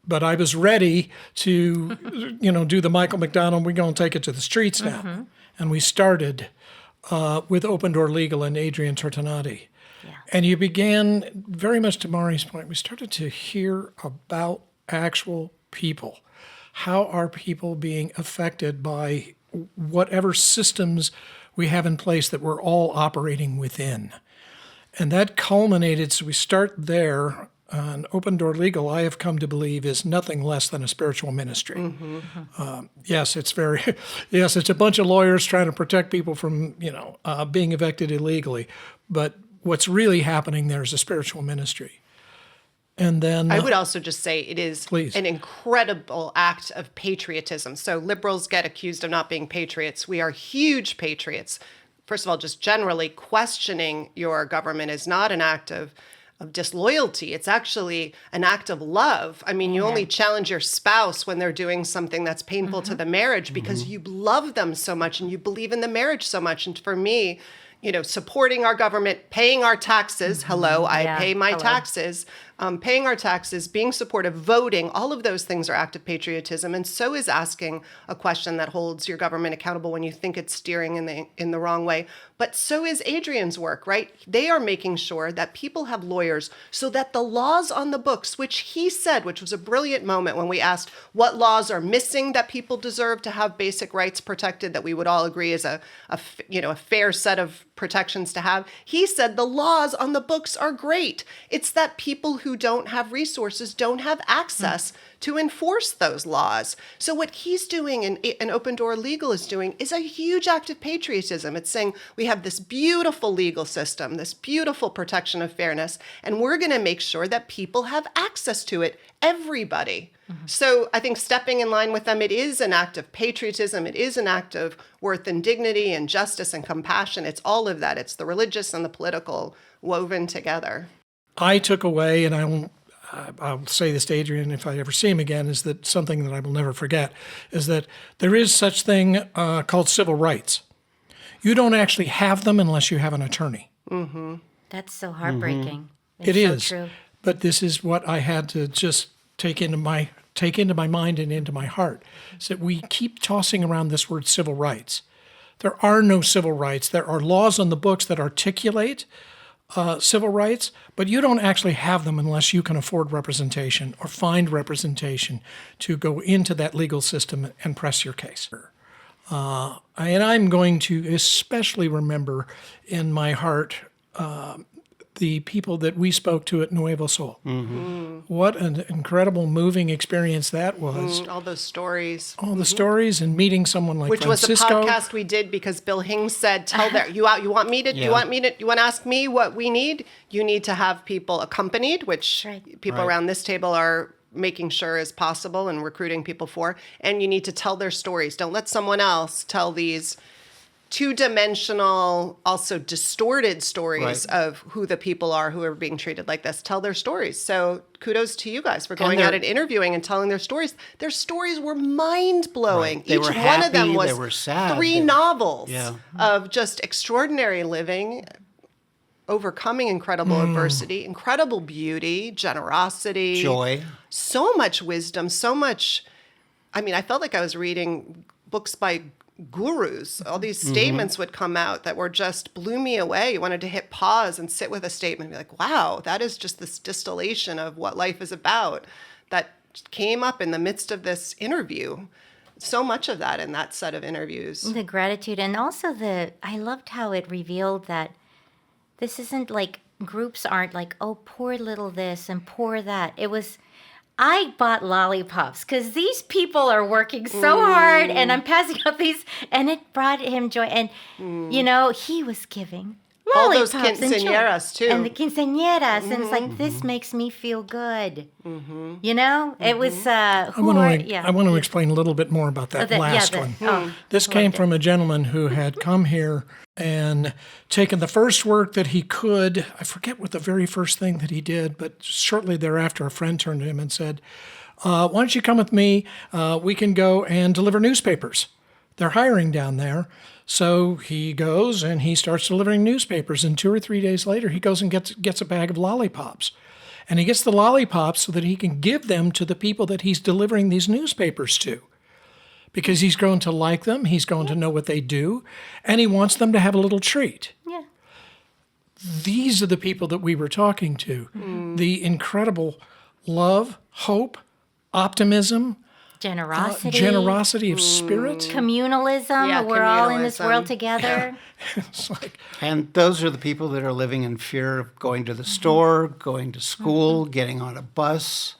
But I was ready to, do the Michael McDonald, we're going to take it to the streets now. And we started with Open Door Legal and Adrian Tortonati. Yeah. And you began, very much to Mari's point, we started to hear about actual people. How are people being affected by whatever systems we have in place that we're all operating within? And that culminated, so we start there. And Open Door Legal, I have come to believe, is nothing less than a spiritual ministry. Yes, it's a bunch of lawyers trying to protect people from, being evicted illegally. But what's really happening there is a spiritual ministry. And then I would also just say it is an incredible act of patriotism. So liberals get accused of not being patriots. We are huge patriots. First of all, just generally questioning your government is not an act of disloyalty. It's actually an act of love. I mean, you only challenge your spouse when they're doing something that's painful to the marriage because you love them so much and you believe in the marriage so much. And for me, supporting our government, paying our taxes. Hello, I pay my taxes. Paying our taxes, being supportive, voting, all of those things are active patriotism. And so is asking a question that holds your government accountable when you think it's steering in the wrong way. But so is Adrian's work, right? They are making sure that people have lawyers so that the laws on the books, which he said, which was a brilliant moment when we asked what laws are missing that people deserve to have basic rights protected, that we would all agree is a fair set of protections to have. He said the laws on the books are great. It's that people who don't have resources don't have access to enforce those laws. So what he's doing and Open Door Legal is doing is a huge act of patriotism. It's saying we have this beautiful legal system, this beautiful protection of fairness, and we're going to make sure that people have access to it, everybody. So I think stepping in line with them, it is an act of patriotism. It is an act of worth and dignity and justice and compassion. It's all of that. It's the religious and the political woven together. I took away, and I'll say this to Adrian if I ever see him again, is that something that I will never forget, is that there is such thing called civil rights. You don't actually have them unless you have an attorney. Mm-hmm. That's so heartbreaking. It so is. True. But this is what I had to just take into my mind and into my heart, is that we keep tossing around this word civil rights. There are no civil rights. There are laws on the books that articulate civil rights, but you don't actually have them unless you can afford representation or find representation to go into that legal system and press your case. And I'm going to especially remember in my heart the people that we spoke to at Nuevo Sol. Mm-hmm. What an incredible, moving experience that was. All those stories. All the stories, and meeting someone like Which Francisco. was the podcast we did because Bill Hings said, you want to ask me what we need? You need to have people accompanied, which people around this table are making sure is possible and recruiting people for. And you need to tell their stories. Don't let someone else tell these two-dimensional, also distorted stories of who the people are who are being treated like this. Tell their stories. So kudos to you guys for going out and interviewing and telling their stories. Their stories were mind-blowing. Right. They Each were one happy, of them was they were sad, 3 novels Yeah. of just extraordinary living, overcoming incredible adversity, incredible beauty, generosity, joy, so much wisdom, so much. I mean, I felt like I was reading books by gurus. All these statements would come out that were just blew me away. You wanted to hit pause and sit with a statement and be like, wow, that is just this distillation of what life is about that came up in the midst of this interview. So much of that in that set of interviews. The gratitude, and also I loved how it revealed that this isn't like, groups aren't like, oh, poor little this and poor that. It was, I bought lollipops because these people are working so hard, and I'm passing out these, and it brought him joy. And, he was giving All those lollipops and joy. quinceañeras, too. And the quinceañeras. And it's like, this makes me feel good. It was, I want to explain a little bit more about that last one. This came from a gentleman who had come here and taken the first work that he could. I forget what the very first thing that he did, but shortly thereafter, a friend turned to him and said, why don't you come with me? We can go and deliver newspapers. They're hiring down there. So he goes and he starts delivering newspapers. And 2 or 3 days later, he goes and gets a bag of lollipops. And he gets the lollipops so that he can give them to the people that he's delivering these newspapers to. Because he's grown to like them, he's grown to know what they do, and he wants them to have a little treat. Yeah. These are the people that we were talking to. The incredible love, hope, optimism, generosity of spirit. Communalism. We're all in this world together. It's like, and those are the people that are living in fear of going to the store, going to school, getting on a bus.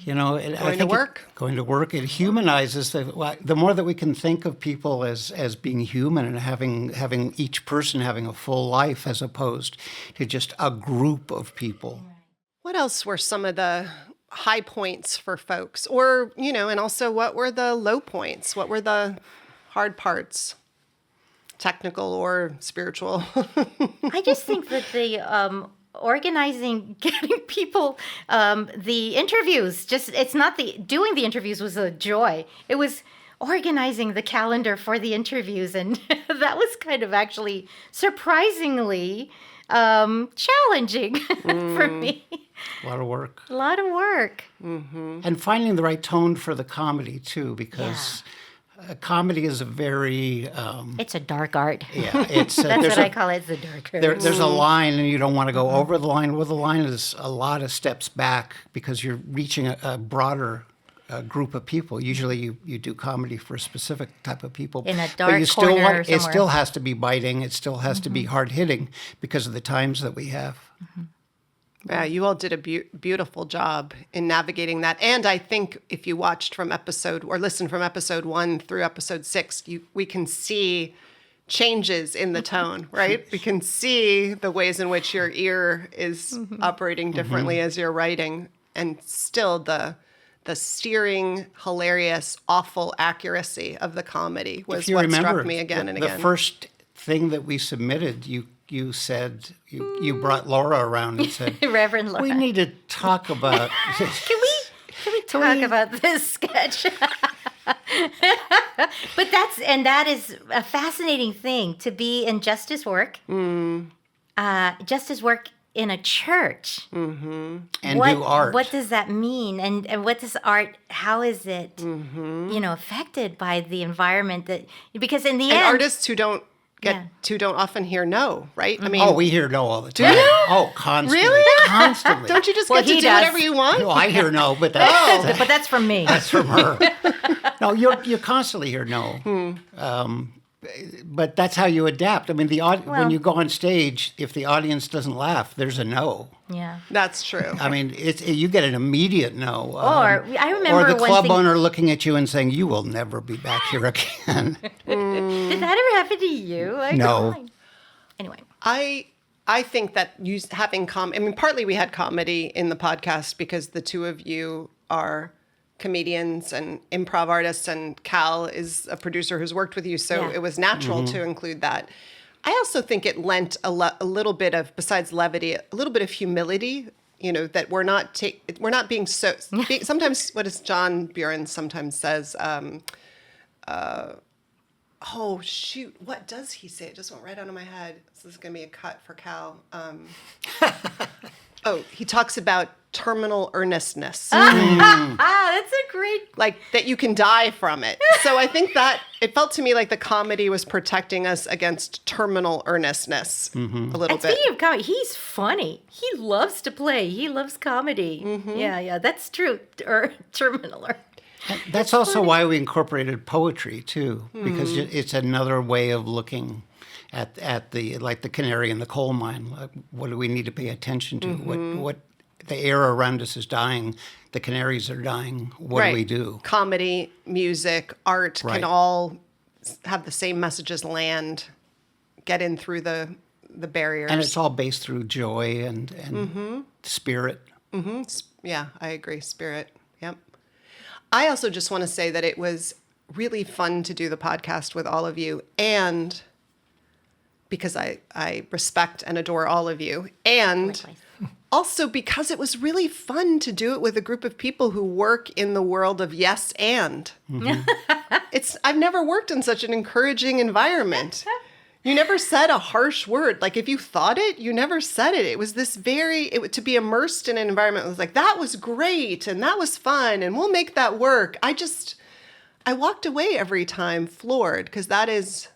Going to work. It humanizes the more that we can think of people as being human and having each person having a full life as opposed to just a group of people. What else were some of the high points for folks? Or, and also what were the low points? What were the hard parts? Technical or spiritual? I just think that the organizing, getting people, the interviews, it's not doing the interviews was a joy. It was organizing the calendar for the interviews. And that was kind of actually surprisingly challenging for me. A lot of work. A lot of work. And finding the right tone for the comedy, too, because comedy is a very... It's a dark art. yeah, it's... That's what I call it, it's the dark art. There's a line, and you don't want to go over the line. Well, the line is a lot of steps back because you're reaching a broader group of people. Usually you do comedy for a specific type of people. In a but dark you still corner want, it somewhere. still has to be biting. It still has to be hard-hitting because of the times that we have. Yeah, you all did a beautiful job in navigating that. And I think if you watched from listened from episode 1 through episode 6, we can see changes in the tone, right? We can see the ways in which your ear is operating differently as you're writing. And still the steering, hilarious, awful accuracy of the comedy was what struck me again and again. The first thing that we submitted, you said, you brought Laura around and said, Reverend Laura. we need to talk about... Can we talk about this sketch? But that is a fascinating thing, to be in justice work. Justice work in a church. and do art. What does that mean? And what does art, how is it, affected by the environment because in the end... artists who don't often hear no, right? I mean, Oh, we hear no all the time. you? Oh, constantly. Really? Constantly. don't you just Well, get to he do does. whatever you want? No, I hear no, but that's, but that's from me. that's from her. No, you constantly hear no. But that's how you adapt. I mean, when you go on stage, if the audience doesn't laugh, there's a no. Yeah. That's true. I mean, you get an immediate no. Or I remember or the one club thing- owner looking at you and saying, "You will never be back here again." Did that ever happen to you? Like, No. oh, anyway. I think that having I mean, partly we had comedy in the podcast because the two of you are comedians and improv artists, and Cal is a producer who's worked with you, so it was natural to include that. I also think it lent a little bit of, besides levity, a little bit of humility. You know, that we're not being so. Sometimes, what does John Buren sometimes says? Oh, shoot. What does he say? It just went right out of my head. So this is going to be a cut for Cal. He talks about terminal earnestness. That's a great... Like, that you can die from it. So I think that it felt to me like the comedy was protecting us against terminal earnestness a little And bit. speaking of comedy, he's funny. He loves to play. He loves comedy. Yeah, that's true. Or terminal. That's also why we incorporated poetry too, because it's another way of looking at the, like the canary in the coal mine. Like, what do we need to pay attention to? What the air around us is dying. The canaries are dying. What do we do? Comedy, music, art Right. can all have the same messages land, get in through the barriers. And it's all based through joy and spirit. Yeah, I agree. Spirit. Yep. I also just want to say that it was really fun to do the podcast with all of you, and because I respect and adore all of you, and Likewise. also because it was really fun to do it with a group of people who work in the world of yes and. I've never worked in such an encouraging environment. You never said a harsh word. Like, if you thought it, you never said it. It was this to be immersed in an environment that was like, that was great, and that was fun, and we'll make that work. I walked away every time floored, because that's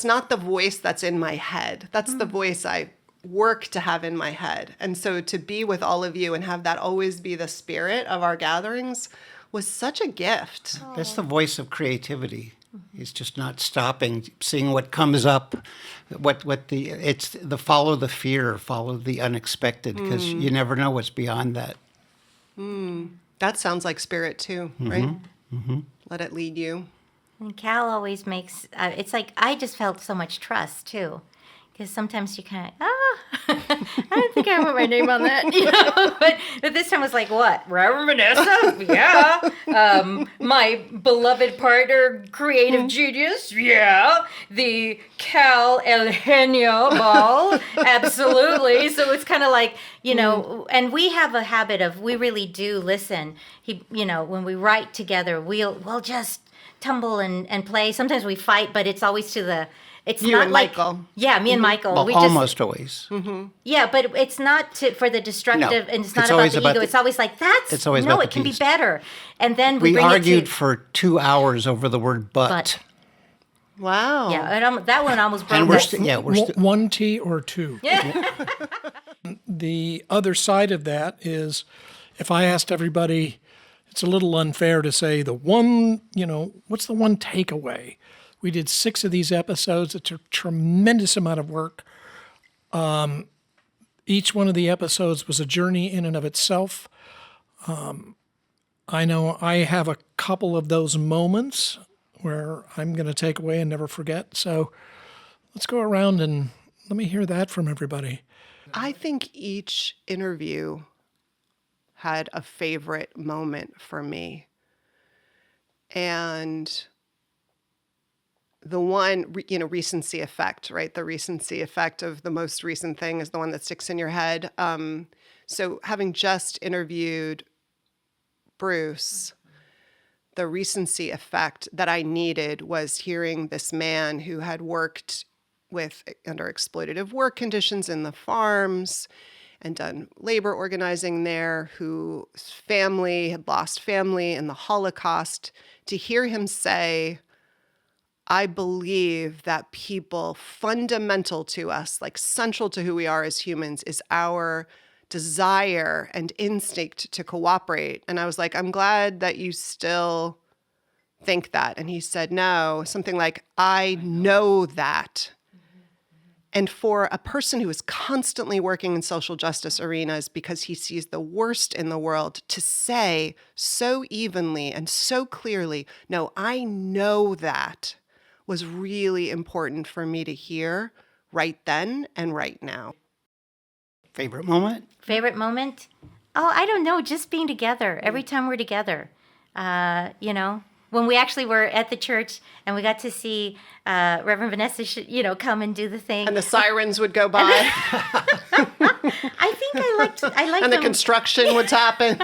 not the voice that's in my head. That's the voice I work to have in my head. And so to be with all of you and have that always be the spirit of our gatherings was such a gift. That's the voice of creativity. It's just not stopping, seeing what comes up, it's the follow the fear, follow the unexpected, because you never know what's beyond that. That sounds like spirit too, right? Let it lead you. And Cal always makes, it's like, I just felt so much trust too. Because sometimes you kind of, I don't think I put my name on that. But this time was like, what? Reverend Vanessa? Yeah. My beloved partner, creative genius? Yeah. The Cal El Genio ball? Absolutely. So it's kind of like, and we have a habit of, we really do listen. When we write together, we'll just tumble and play. Sometimes we fight, but it's always to It's You not and like Michael. Yeah, me and Michael. Well, we almost always. Yeah, but it's not for the destructive, No, and it's not it's about always the about ego. the- It's always like It's always no, about it the can be piece. better. And then we We bring argued it to, for 2 hours over the word but. Wow. yeah, and that one almost broke And we're us. still, we're still, One T or two. The other side of that is if I asked everybody, it's a little unfair to say the one, what's the one takeaway? We did 6 of these episodes. It's a tremendous amount of work. Each one of the episodes was a journey in and of itself. I know I have a couple of those moments where I'm going to take away and never forget. So let's go around and let me hear that from everybody. I think each interview had a favorite moment for me. And the one, recency effect, right? The recency effect of the most recent thing is the one that sticks in your head. So having just interviewed Bruce, the recency effect that I needed was hearing this man who had worked under exploitative work conditions in the farms and done labor organizing there, whose family had lost family in the Holocaust, to hear him say, I believe that people fundamental to us, like central to who we are as humans, is our desire and instinct to cooperate. And I was like, I'm glad that you still think that. And he said, no, something like, I know that. And for a person who is constantly working in social justice arenas because he sees the worst in the world, to say so evenly and so clearly, no, I know that, was really important for me to hear right then and right now. favorite moment? Favorite moment? Oh, I don't know. Just being together. Every time we're together. When we actually were at the church and we got to see Reverend Vanessa, come and do the thing. And the sirens would go by. I think I liked And the them. construction would happen.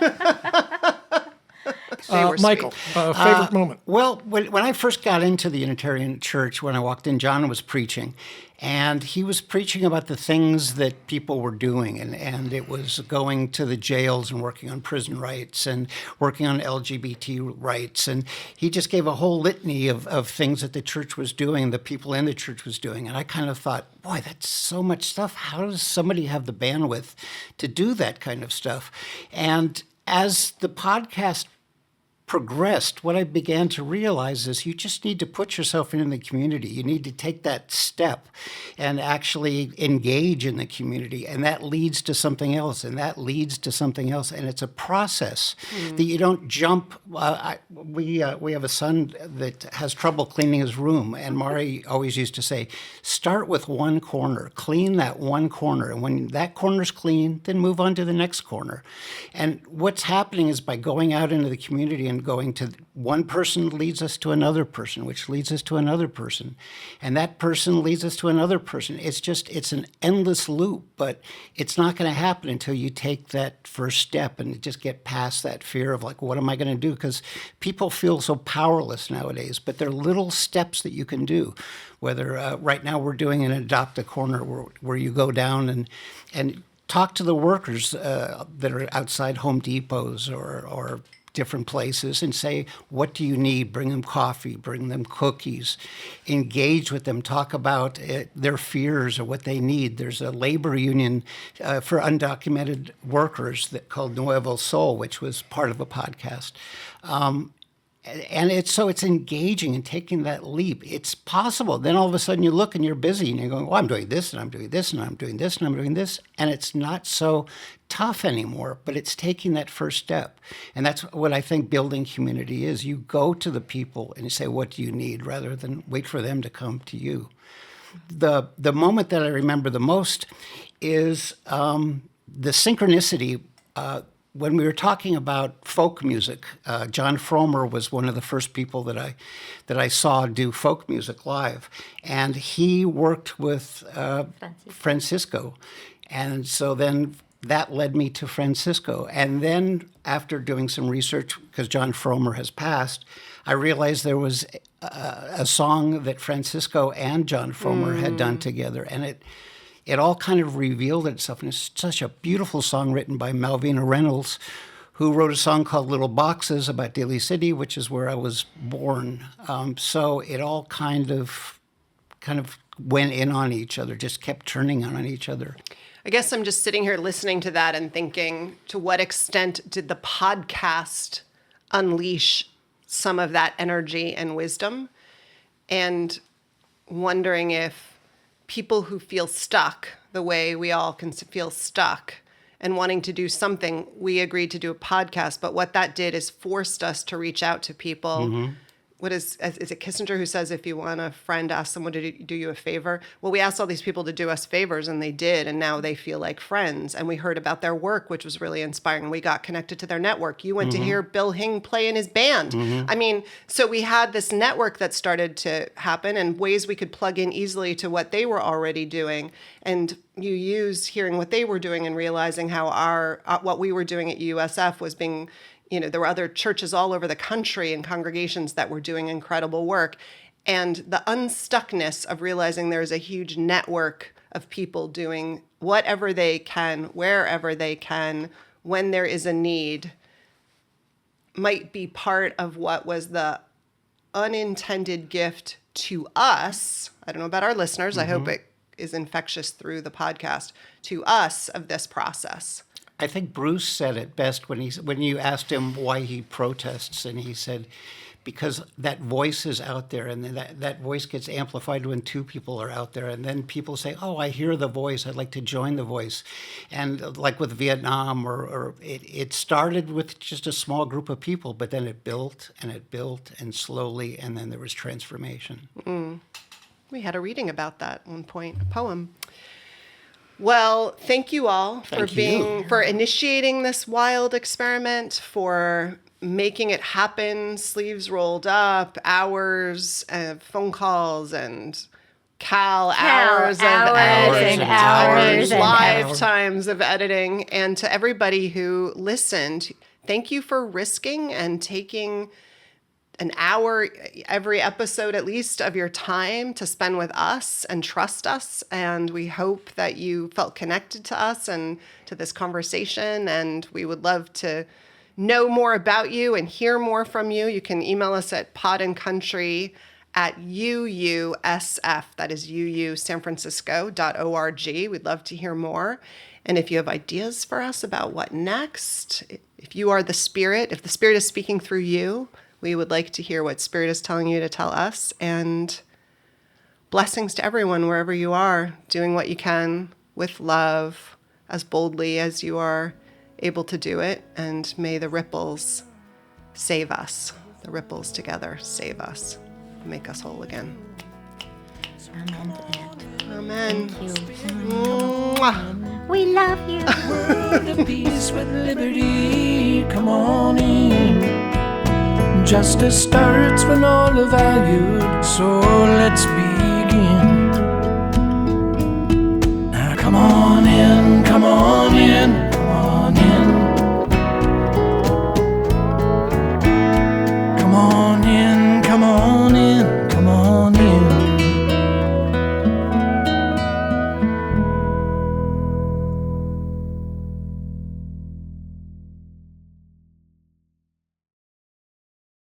They were Michael, sweet. favorite moment. Well, when I first got into the Unitarian church, when I walked in, John was preaching. And he was preaching about the things that people were doing. And it was going to the jails and working on prison rights and working on LGBT rights. And he just gave a whole litany of things that the church was doing, the people in the church was doing. And I kind of thought, boy, that's so much stuff. How does somebody have the bandwidth to do that kind of stuff? And as the podcast progressed, what I began to realize is you just need to put yourself in the community. You need to take that step and actually engage in the community. And that leads to something else, and that leads to something else. And it's a process that you don't jump. We have a son that has trouble cleaning his room. And Mari always used to say, start with one corner, clean that one corner. And when that corner's clean, then move on to the next corner. And what's happening is by going out into the community and going to one person leads us to another person, which leads us to another person. And that person leads us to another person. It's an endless loop, but it's not going to happen until you take that first step and just get past that fear of like, what am I going to do? Because people feel so powerless nowadays, but there are little steps that you can do. Whether right now we're doing an Adopt a Corner where you go down and talk to the workers that are outside Home Depots or different places and say, what do you need? Bring them coffee, bring them cookies, engage with them, talk about their fears or what they need. There's a labor union for undocumented workers called Nuevo Sol, which was part of a podcast. And it's engaging and taking that leap. It's possible. Then all of a sudden you look and you're busy and you're going, well, I'm doing this and I'm doing this and I'm doing this and I'm doing this. And it's not so tough anymore, but it's taking that first step. And that's what I think building community is. You go to the people and you say, what do you need, rather than wait for them to come to you. The moment that I remember the most is the synchronicity. When we were talking about folk music, John Fromer was one of the first people that I saw do folk music live, and he worked with Francisco. And so then that led me to Francisco. And then after doing some research, because John Fromer has passed, I realized there was a song that Francisco and John Fromer had done together. And it all kind of revealed itself. And it's such a beautiful song written by Malvina Reynolds, who wrote a song called Little Boxes about Daly City, which is where I was born. So it all kind of went in on each other, just kept turning on each other. I guess I'm just sitting here listening to that and thinking, to what extent did the podcast unleash some of that energy and wisdom? And wondering if people who feel stuck the way we all can feel stuck and wanting to do something, we agreed to do a podcast, but what that did is forced us to reach out to people. Mm-hmm. What is it Kissinger who says, if you want a friend, ask someone to do you a favor? Well, we asked all these people to do us favors, and they did, and now they feel like friends. And we heard about their work, which was really inspiring. We got connected to their network. You went to hear Bill Hing play in his band. I mean, so we had this network that started to happen and ways we could plug in easily to what they were already doing. And you used hearing what they were doing and realizing how what we were doing at USF was being... there were other churches all over the country and congregations that were doing incredible work. And the unstuckness of realizing there's a huge network of people doing whatever they can, wherever they can, when there is a need, might be part of what was the unintended gift to us. I don't know about our listeners. I hope it is infectious through the podcast, to us, of this process. I think Bruce said it best when you asked him why he protests, and he said, because that voice is out there, and then that voice gets amplified when two people are out there, and then people say, oh, I hear the voice, I'd like to join the voice. And like with Vietnam, or it started with just a small group of people, but then it built, and slowly, and then there was transformation. We had a reading about that at one point, a poem. Well, thank you all for initiating this wild experiment, for making it happen, sleeves rolled up, hours of phone calls and hours and lifetimes of editing. And to everybody who listened, thank you for risking and taking an hour every episode, at least, of your time to spend with us and trust us. And we hope that you felt connected to us and to this conversation. And we would love to know more about you and hear more from you. You can email us at podandcountry at UUSF, that is UUSanFrancisco.org. We'd love to hear more. And if you have ideas for us about what next, if you are the Spirit, if the Spirit is speaking through you, we would like to hear what Spirit is telling you to tell us. And blessings to everyone wherever you are, doing what you can with love as boldly as you are able to do it. And may the ripples save us. The ripples together save us. Make us whole again. Amen to that. Amen. Thank you. Mwah. We love you. World of peace with liberty, come on in. Justice starts when all are valued, so